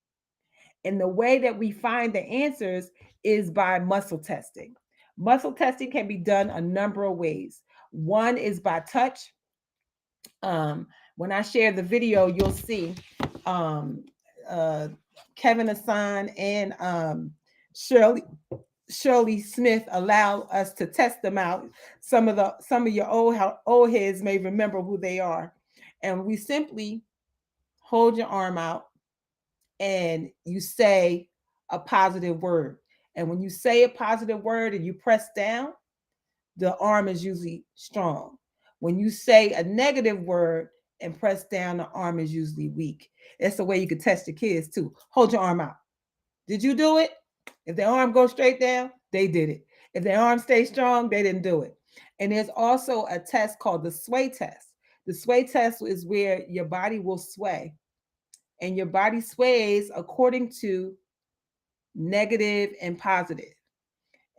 And the way that we find the answers is by muscle testing. Muscle testing can be done a number of ways. One is by touch. When I share the video, you'll see Kevin Hassan and Shirley Smith allow us to test them out. Some of your old heads may remember who they are. And we simply hold your arm out and you say a positive word. And when you say a positive word and you press down, the arm is usually strong. When you say a negative word and press down, the arm is usually weak. That's the way you could test your kids too. Hold your arm out. Did you do it? If their arm goes straight down, they did it. If their arm stays strong, they didn't do it. And there's also a test called the sway test. The sway test is where your body will sway. And your body sways according to negative and positive.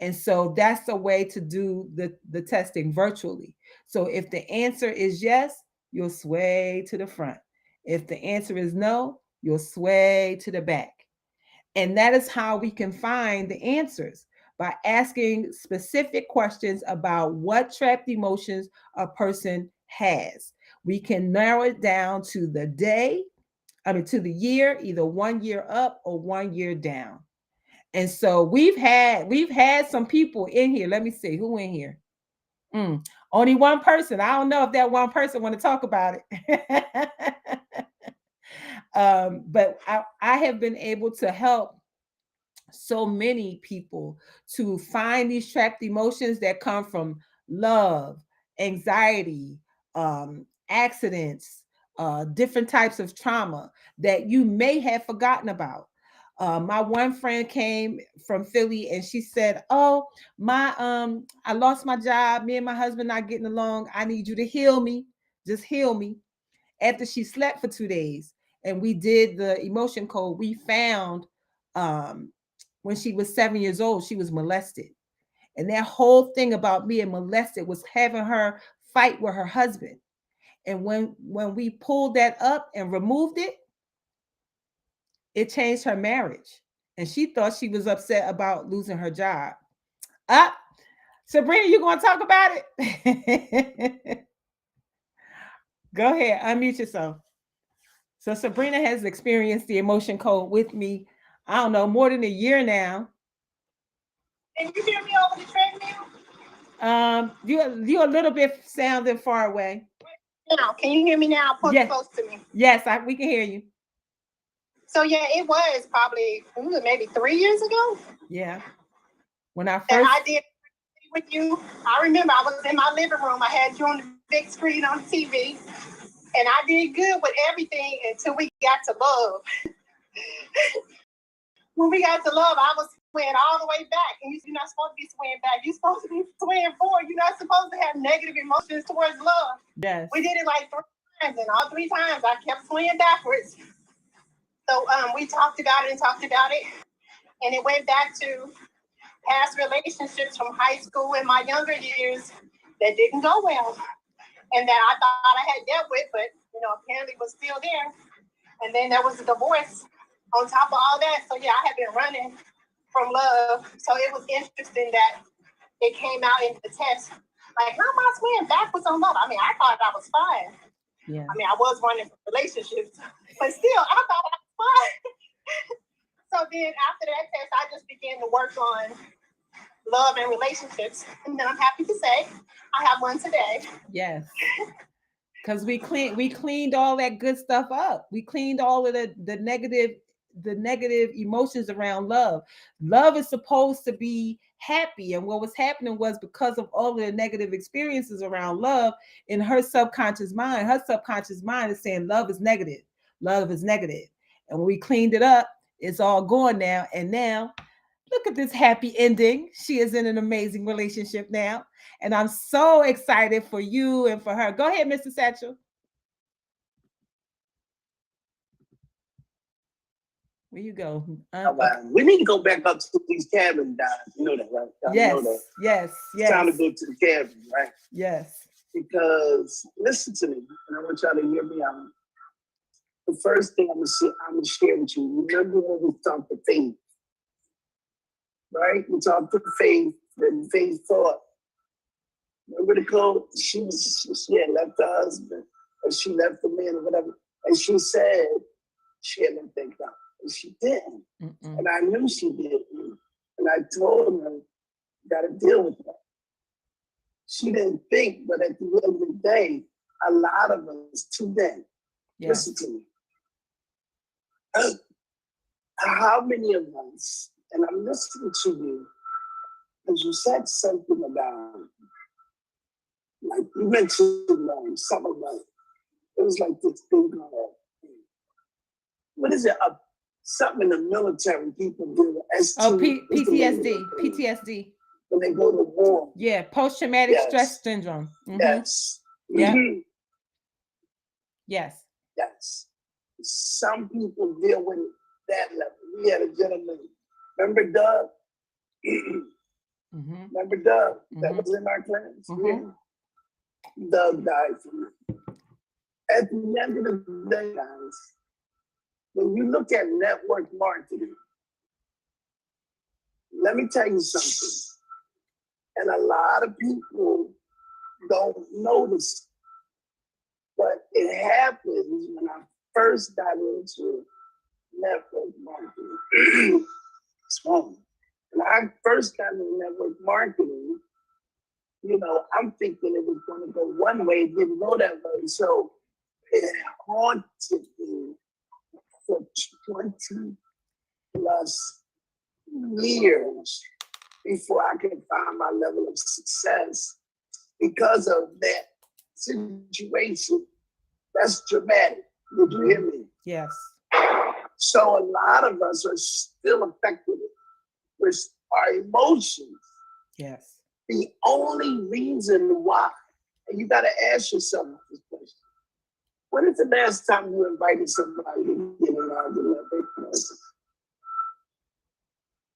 And so that's a way to do the testing virtually. So if the answer is yes, you'll sway to the front. If the answer is no, you'll sway to the back. And that is how we can find the answers, by asking specific questions about what trapped emotions a person has. We can narrow it down to the to the year, either 1 year up or 1 year down. And so we've had some people in here. Let me see who in here. Only one person. I don't know if that one person want to talk about it. But I have been able to help so many people to find these trapped emotions that come from love, anxiety, accidents, different types of trauma that you may have forgotten about. My one friend came from Philly and she said, "Oh, I lost my job. Me and my husband not getting along. I need you to heal me. Just heal me." After she slept for 2 days and we did the emotion code, we found when she was 7 years old, she was molested. And that whole thing about being molested was having her fight with her husband. And when we pulled that up and removed it, it changed her marriage. And she thought she was upset about losing her job. Sabrina, you going to talk about it? Go ahead, unmute yourself. So Sabrina has experienced the emotion code with me, I don't know, more than a year now. Can you hear me over the treadmill? You're a little bit sounding far away. Now, can you hear me now? Pull yes. Close to me. Yes, we can hear you. So yeah, it was probably maybe 3 years ago. Yeah. When I first I did with you, I remember I was in my living room. I had you on the big screen on TV, and I did good with everything until we got to love. When we got to love, I was swaying all the way back, and you're not supposed to be swaying back. You're supposed to be swaying forward. You're not supposed to have negative emotions towards love. Yes. We did it like 3 times, and all 3 times I kept swaying backwards. So we talked about it, and it went back to past relationships from high school and my younger years that didn't go well, and that I thought I had dealt with, but apparently was still there. And then there was a divorce on top of all that. So yeah, I had been running from love. So it was interesting that it came out in the test. Like, how am I swaying backwards on love? I mean, I thought I was fine. Yeah. I mean, I was running from relationships, but still, I thought I was fine. So then after that test, I just began to work on love and relationships. And then I'm happy to say I have one today. Yes. Because we cleaned all that good stuff up. We cleaned all of the negative emotions around love. Love is supposed to be happy, and what was happening was because of all of the negative experiences around love in her subconscious mind is saying love is negative. Love is negative. And when we cleaned it up, it's all gone now. And now look at this happy ending. She is in an amazing relationship now. And I'm so excited for you and for her. Go ahead, Mr. Satchel. Where you go? We need to go back up to these cabins, guys. You know that, right? Yes, that. yes. It's time to go to the cabin, right? Yes. Because listen to me, and I want y'all to hear me out. The first thing I'm gonna share with you. Remember when we talked to faith, right? We talked to faith, and faith thought. Remember the code? She had left her husband, or she left the man, or whatever, and she said she had let that go, and she didn't. And I knew she didn't, and I told her, "You got to deal with that." She didn't think, but at the end of the day, a lot of us today, listen to me. How many of us, and I'm listening to you, because you said something about, like you mentioned something about, it was like this thing called, what is it? Something in the military people do. PTSD. PTSD. When they go to war. Yeah, post-traumatic stress syndrome. Yes. Yeah. Yes. Yes. Some people deal with that level. We had a gentleman, remember Doug? Remember Doug? That was in our class. Yeah. Doug died from it. At the end of the day, guys, when you look at network marketing, let me tell you something. And a lot of people don't notice, but it happens when I first got into network marketing. It's wrong. When I first got into network marketing, I'm thinking it was going to go one way, it didn't go that way. So it haunted me for 20 plus years before I could find my level of success because of that situation. That's dramatic. Did you hear me? Yes. So a lot of us are still affected with our emotions. Yes. The only reason why, and you got to ask yourself this question. When is the last time you invited somebody to get an argument?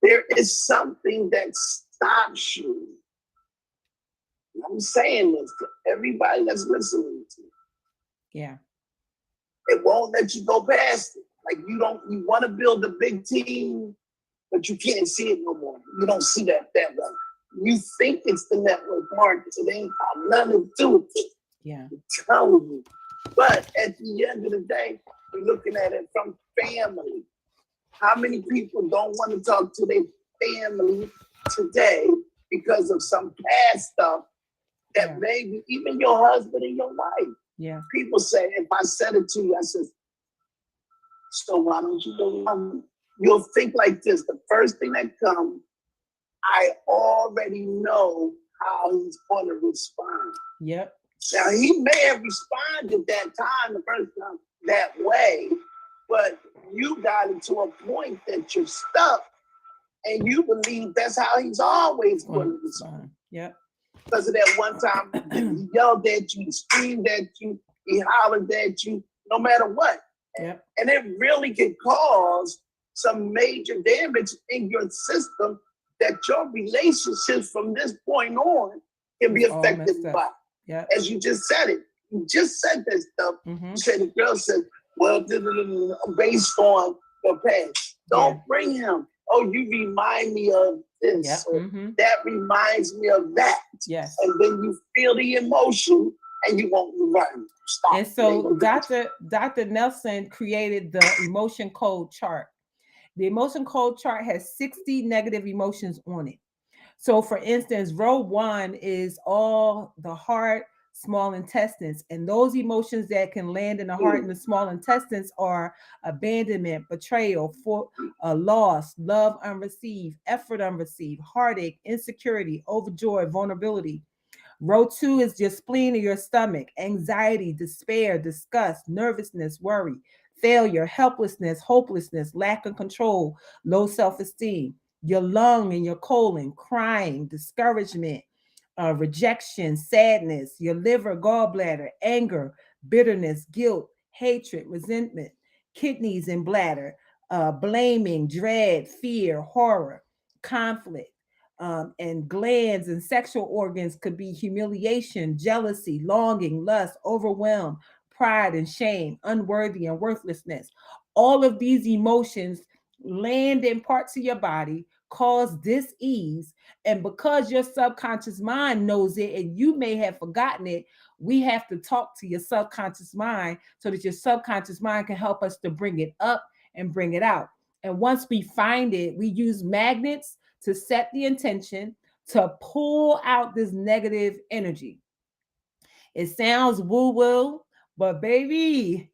There is something that stops you. I'm saying this to everybody that's listening to me. Yeah. It won't let you go past it. Like you want to build a big team, but you can't see it no more. You don't see that way. You think it's the network market. It ain't got nothing to do with it. Yeah. I'm telling you. But at the end of the day, we're looking at it from family. How many people don't want to talk to their family today because of some past stuff that maybe even your husband and your wife? Yeah. People say, if I said it to you, I said, so why don't you go? You'll think like this. The first thing that comes, I already know how he's going to respond. Yep. Now, he may have responded that time, the first time, that way, but you got it to a point that you're stuck and you believe that's how he's always going to respond. Yep. Because of that one time, he yelled at you, he screamed at you, he hollered at you, no matter what. Yep. And it really can cause some major damage in your system that your relationships from this point on can be affected by. Yep. As you just said it. You just said that stuff. You said the girl said, well, based on the past. Don't bring him. Oh, you remind me of this. Yep. That reminds me of that. Yes. And then you feel the emotion and you won't run. Stop. And so Dr. Nelson created the emotion code chart. The emotion code chart has 60 negative emotions on it. So for instance, row 1 is all the heart, small intestines, and those emotions that can land in the heart and the small intestines are abandonment, betrayal, for loss, love unreceived, effort unreceived, heartache, insecurity, overjoy, vulnerability. Row 2 is your spleen or your stomach, anxiety, despair, disgust, nervousness, worry, failure, helplessness, hopelessness, lack of control, low self esteem. Your lung and your colon, crying, discouragement, rejection, sadness, your liver, gallbladder, anger, bitterness, guilt, hatred, resentment, kidneys and bladder, blaming, dread, fear, horror, conflict. And glands and sexual organs could be humiliation, jealousy, longing, lust, overwhelm, pride and shame, unworthy and worthlessness. All of these emotions land in parts of your body, cause dis-ease. And because your subconscious mind knows it and you may have forgotten it, we have to talk to your subconscious mind so that your subconscious mind can help us to bring it up and bring it out. And once we find it, we use magnets to set the intention to pull out this negative energy. It sounds woo-woo, but baby,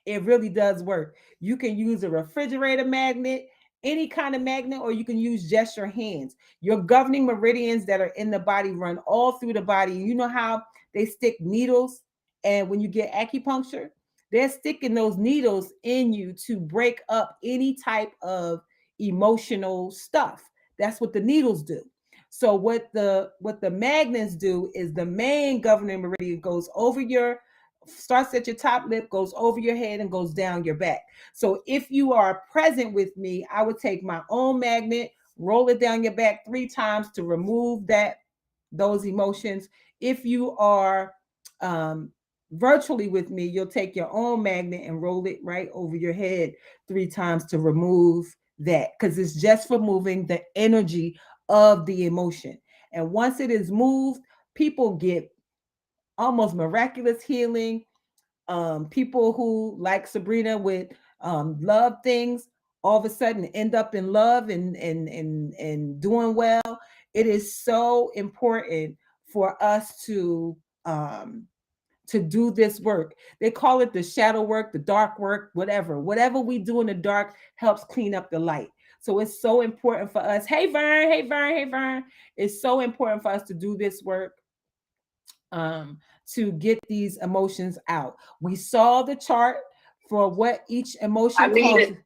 it really does work. You can use a refrigerator magnet, any kind of magnet, or you can use just your hands. Your governing meridians that are in the body run all through the body. You know how they stick needles, and when you get acupuncture, they're sticking those needles in you to break up any type of emotional stuff. That's what the needles do. So what the magnets do is the main governing meridian goes over your, starts at your top lip, goes over your head and goes down your back. So if you are present with me, I would take my own magnet, roll it down your back 3 times to remove those emotions. If you are virtually with me, you'll take your own magnet and roll it right over your head 3 times to remove that, because it's just for moving the energy of the emotion. And once it is moved, people get almost miraculous healing. People who, like Sabrina, with love things, all of a sudden end up in love and doing well. It is so important for us to do this work. They call it the shadow work, the dark work, whatever. Whatever we do in the dark helps clean up the light. So it's so important for us. Hey, Vern, hey, Vern, hey, Vern. It's so important for us to do this work to get these emotions out. We saw the chart for what each emotion causes.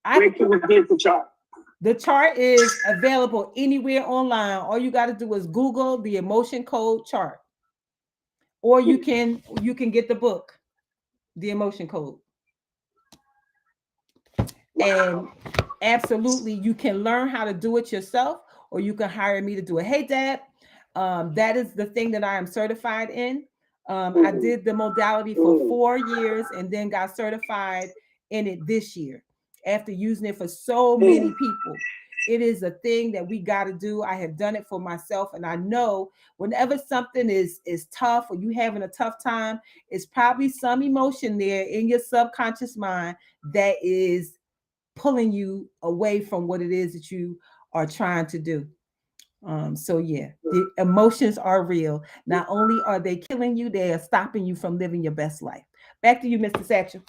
Where can we get the chart? The chart is available anywhere online. All you got to do is Google the emotion code chart. Or you can get the book, The Emotion Code. And absolutely, you can learn how to do it yourself, or you can hire me to do it. Hey, Dad, that is the thing that I am certified in. I did the modality for 4 years and then got certified in it this year after using it for so many people. It is a thing that we got to do. I have done it for myself, and I know whenever something is tough or you having a tough time, it's probably some emotion there in your subconscious mind that is pulling you away from what it is that you are trying to do. So yeah, the emotions are real. Not only are they killing you, they are stopping you from living your best life. Back to you, Mr. Satchel.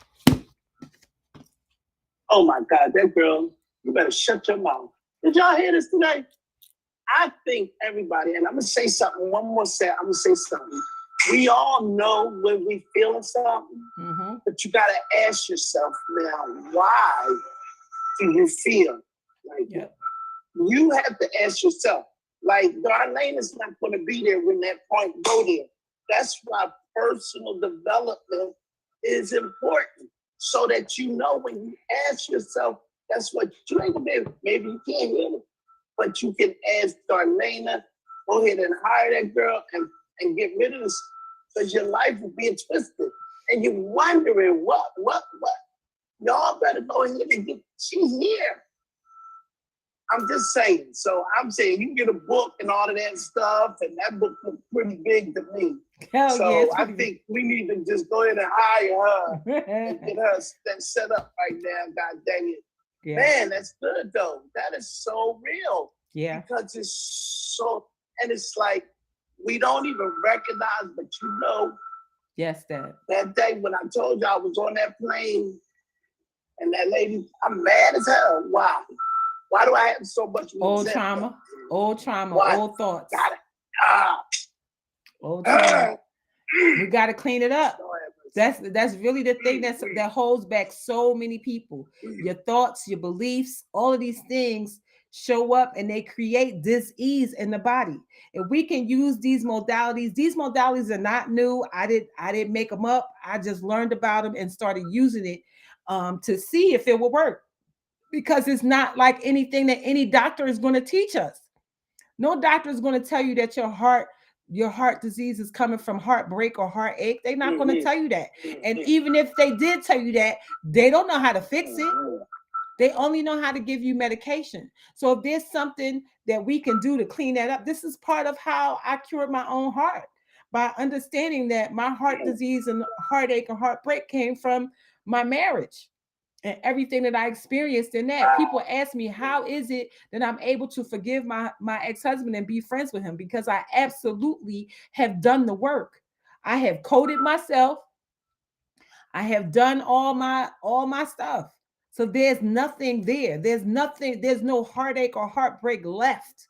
Oh my God, that girl, you better shut your mouth. Did y'all hear this today? I think everybody, and I'm gonna say something, one more set, I'm gonna say something. We all know when we feeling something, but you gotta ask yourself now, why do you feel like that? You have to ask yourself, like Darlaina's not gonna be there when that point go there. That's why personal development is important. So that you know when you ask yourself, that's what you ain't gonna be able, maybe you can't hear it, but you can ask Darlaina, go ahead and hire that girl and get rid of this, because your life will be twisted. And you're wondering what? Y'all better go ahead and get, she's here. I'm just saying. So I'm saying you get a book and all of that stuff, and that book looks pretty big to me. So I think we need to just go ahead and hire her and get her set up right now. God dang it. Yeah. Man, that's good though. That is so real. Yeah. Because it's so, and it's like we don't even recognize, but you know, Yes, Dad. that day when I told you I was on that plane and that lady, I'm mad as hell. Why? Why do I have so much old trauma? Old trauma, Why? old thoughts. Got it. Old trauma. We got to clean it up. That's really the thing that holds back so many people. Your thoughts, your beliefs, all of these things show up and they create dis-ease in the body. If we can use these modalities are not new. I didn't make them up. I just learned about them and started using it to see if it will work. Because it's not like anything that any doctor is going to teach us. No doctor is going to tell you that your heart disease is coming from heartbreak or heartache. They're not going to tell you that. And even if they did tell you that, they don't know how to fix it. They only know how to give you medication. So if there's something that we can do to clean that up, this is part of how I cured my own heart, by understanding that my heart disease and heartache and heartbreak came from my marriage. And everything that I experienced in that. People ask me, how is it that I'm able to forgive my ex-husband and be friends with him? Because I absolutely have done the work. I have coded myself. I have done all my stuff. So there's nothing there. There's no heartache or heartbreak left.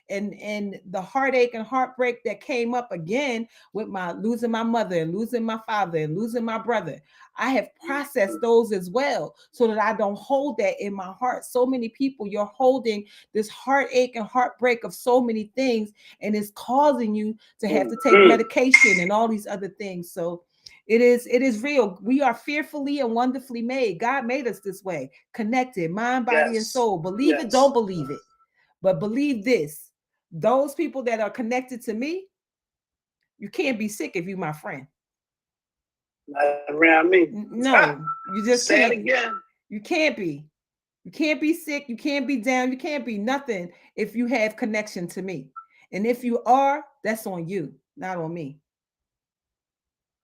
And the heartache and heartbreak that came up again with my losing my mother and losing my father and losing my brother, I have processed those as well so that I don't hold that in my heart. So many people, you're holding this heartache and heartbreak of so many things, and it's causing you to have to take medication and all these other things. So it is real. We are fearfully and wonderfully made. God made us this way, connected, mind, body, and soul. Believe it, don't believe it. But believe this. Those people that are connected to me, you can't be sick if you're my friend. Not around me. No, you just say can't. It again. You can't be. You can't be sick. You can't be down. You can't be nothing if you have connection to me. And if you are, that's on you, not on me.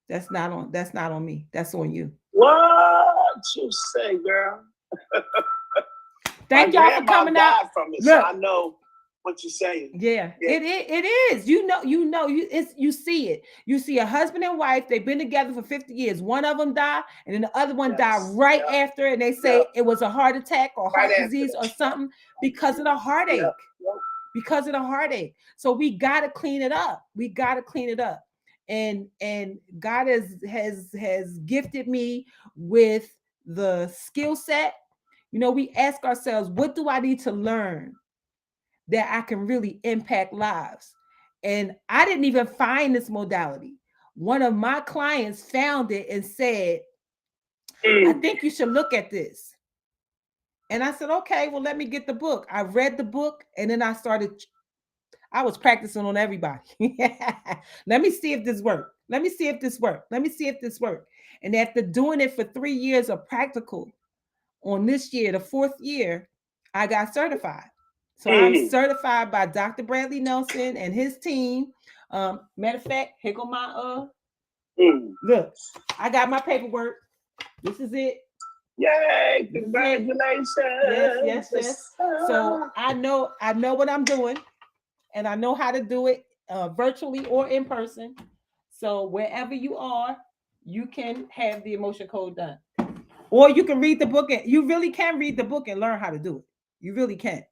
That's not on me. That's on you. What you say, girl? Thank y'all for coming out. From it, so I know what you're saying. Yeah. It is. You see it. You see a husband and wife, they've been together for 50 years. One of them died, and then the other one died right after, and they say it was a heart attack or heart disease or something because of the heartache. Because of the heartache. So we gotta clean it up. And God has gifted me with the skill set. We ask ourselves, what do I need to learn that I can really impact lives? And I didn't even find this modality. One of my clients found it and said, I think you should look at this. And I said, okay, well, let me get the book. I read the book, and then I was practicing on everybody. Let me see if this worked. And after doing it for 3 years of practical, on this year, the 4th year, I got certified. So I'm certified by Dr. Bradley Nelson and his team. Matter of fact, here go my look, I got my paperwork. This is it. Yay! Congratulations. Yes. So I know what I'm doing, and I know how to do it virtually or in person. So wherever you are, you can have the emotion code done. Or you can read the book, and you really can read the book and learn how to do it. You really can.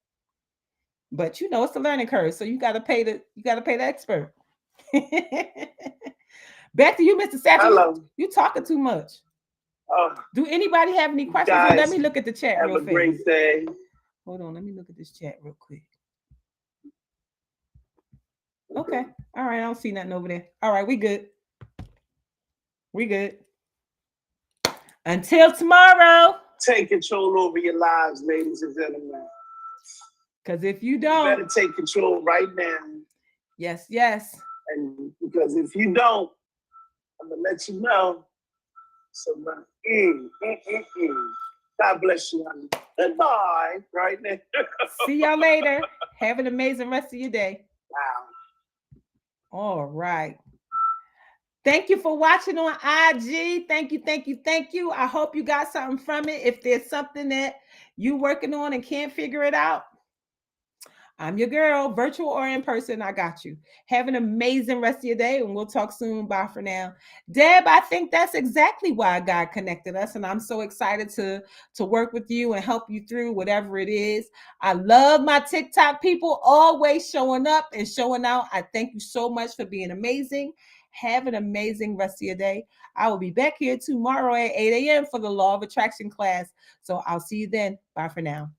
But it's a learning curve, so you got to pay the expert. Back to you, Mr. Satchel. You talking too much. Do anybody have any questions? Guys, let me look at the chat real fast. Have a great day. Hold on, let me look at this chat real quick. Okay. All right, I don't see nothing over there. All right, we good. Until tomorrow. Take control over your lives, ladies and gentlemen. Because if you don't, you better take control right now. Yes. And because if you don't, I'm gonna let you know. So, God bless you, honey. Goodbye, right now. See y'all later. Have an amazing rest of your day. Wow. All right. Thank you for watching on IG. Thank you. I hope you got something from it. If there's something that you working on and can't figure it out, I'm your girl, virtual or in person. I got you. Have an amazing rest of your day, and we'll talk soon. Bye for now. Deb, I think that's exactly why God connected us, and I'm so excited to work with you and help you through whatever it is. I love my TikTok people always showing up and showing out. I thank you so much for being amazing. Have an amazing rest of your day. I will be back here tomorrow at 8 a.m. for the Law of Attraction class. So I'll see you then. Bye for now.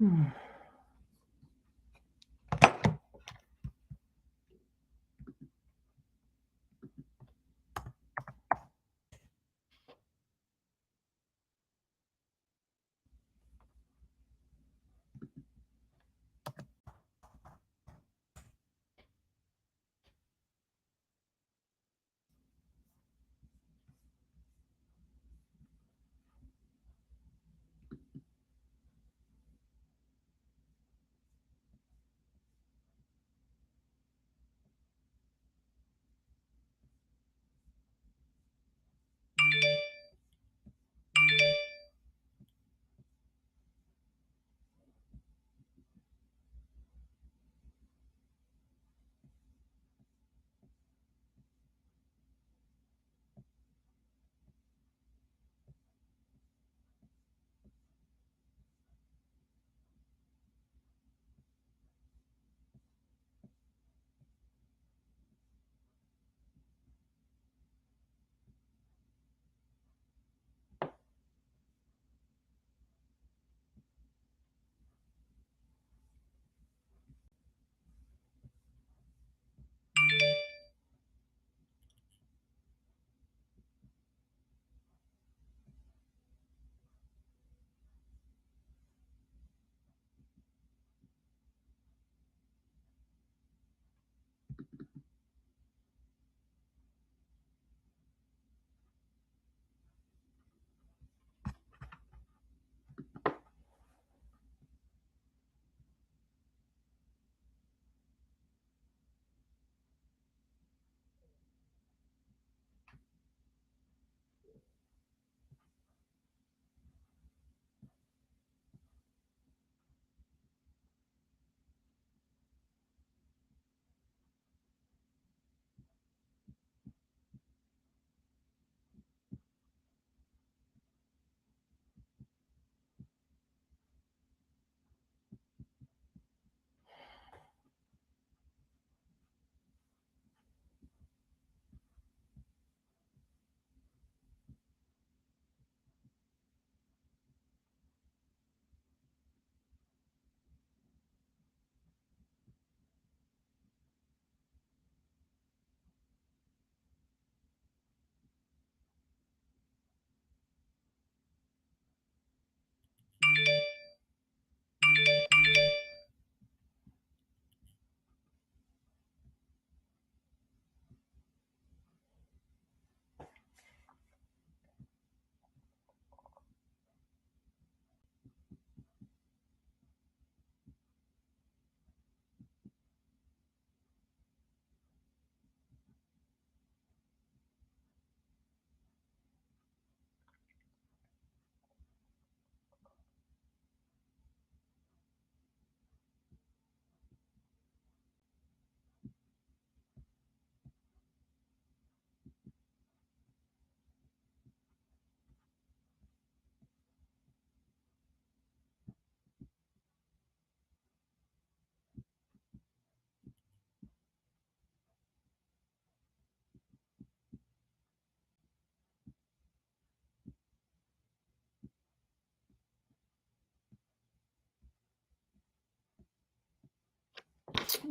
I'm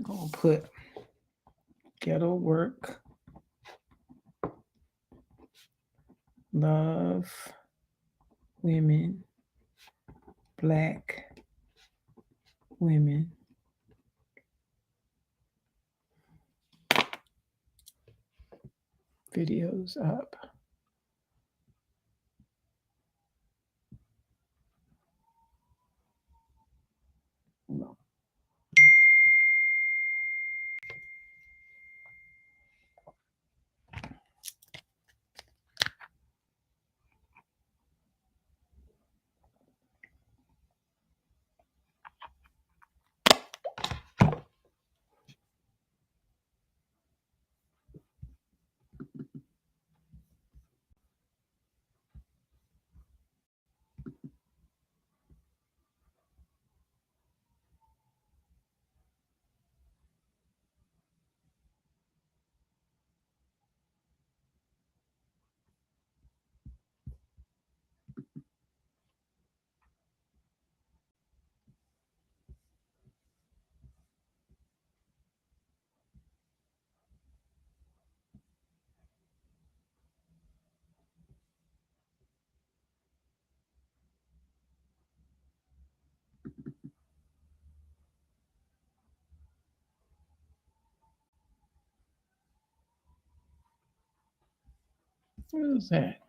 gonna put ghetto work, love women, black women. Videos up. No. Who's that?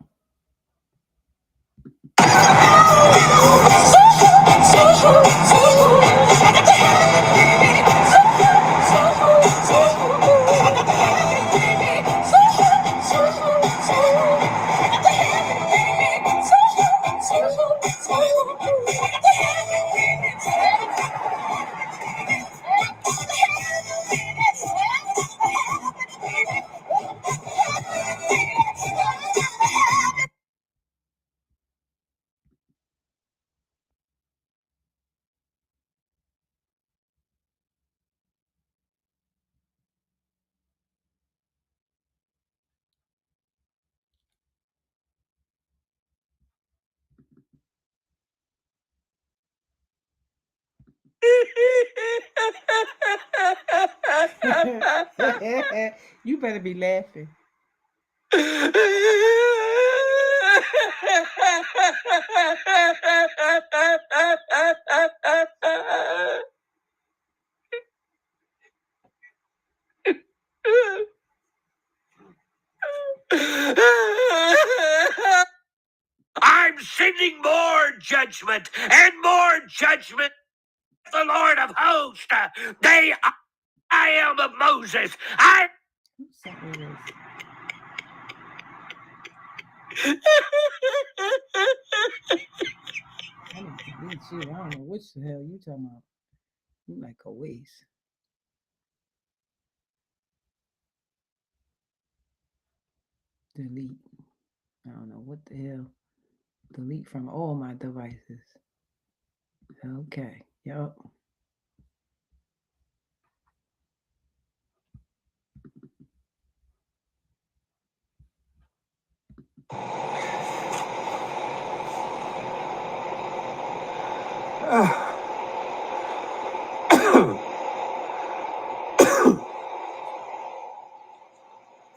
You better be laughing. I'm sending more judgment and more judgment. The Lord of hosts, I am of Moses. I need to delete you. I don't know which the hell you talking about. You like a waste. Delete. I don't know what the hell. Delete from all my devices. Okay. Yup.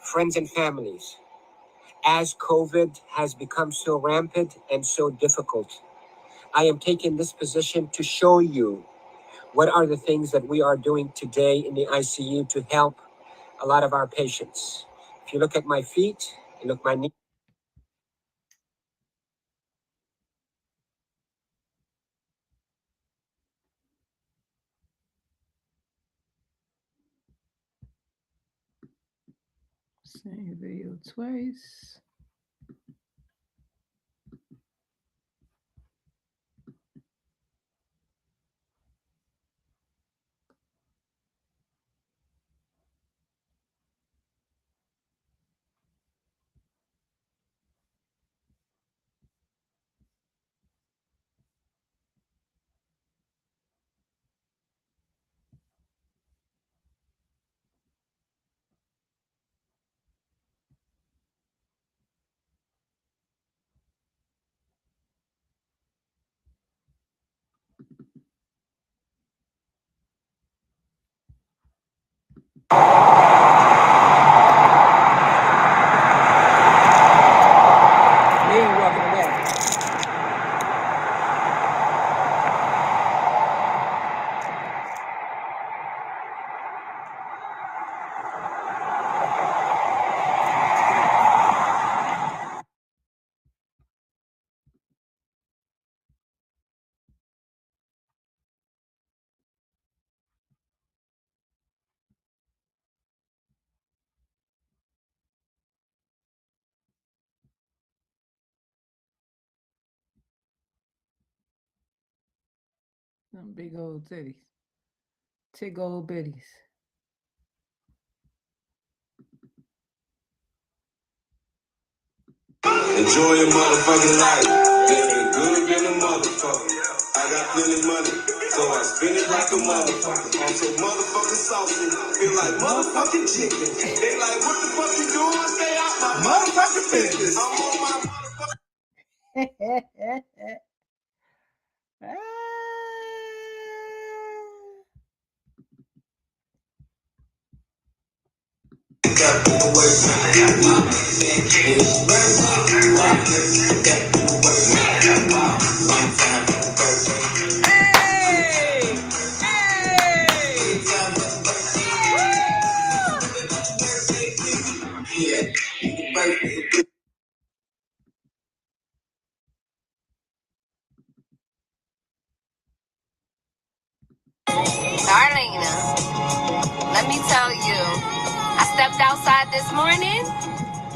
Friends and families, as COVID has become so rampant and so difficult, I am taking this position to show you what are the things that we are doing today in the ICU to help a lot of our patients. If you look at my feet, you look at my knees. Same video twice. Them big old titties. Tig old bitties. Enjoy your motherfucking life. Living good than a motherfucker. I got plenty money, so I spend it like a motherfucker. I'm so motherfucking saucy, feel like motherfucking chicken. They like, what the fuck you doing? Stay out my motherfucking business. I'm on my Darlaina, let me tell you, I stepped outside this morning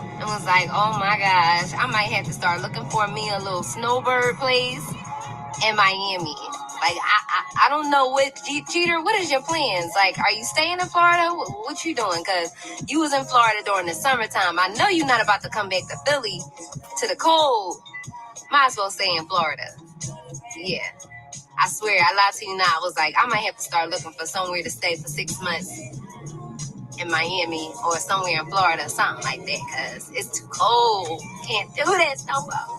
and was like, oh my gosh, I might have to start looking for me a little snowbird place in Miami. Like, I don't know what, Cheater, what is your plans? Like, are you staying in Florida? What you doing? Because you was in Florida during the summertime. I know you're not about to come back to Philly to the cold. Might as well stay in Florida. Yeah. I swear, I lied to you now. I was like, I might have to start looking for somewhere to stay for 6 months in Miami or somewhere in Florida, something like that, because it's too cold. Can't do that no more.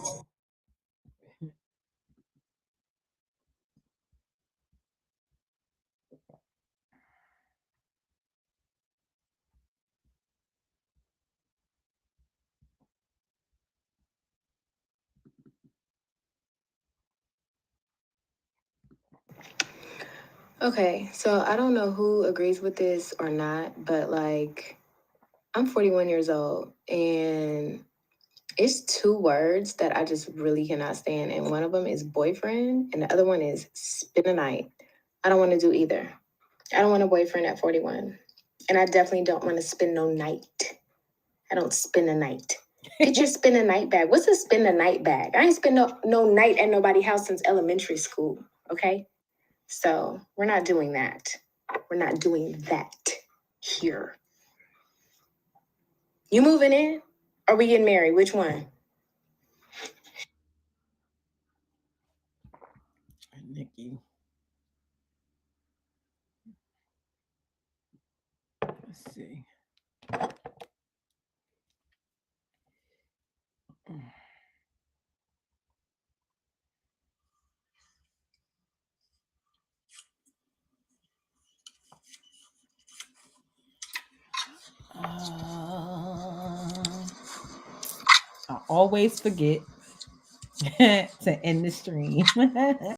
Okay, so I don't know who agrees with this or not, but like, I'm 41 years old and it's 2 words that I just really cannot stand. And one of them is boyfriend and the other one is spend a night. I don't want to do either. I don't want a boyfriend at 41. And I definitely don't want to spend no night. I don't spend a night. Get your spend a night bag. What's a spend a night bag? I ain't spend no night at nobody's house since elementary school, okay? So we're not doing that. We're not doing that here. You moving in? Or we getting married? Which one? Nikki. Let's see. I always forget to end the stream.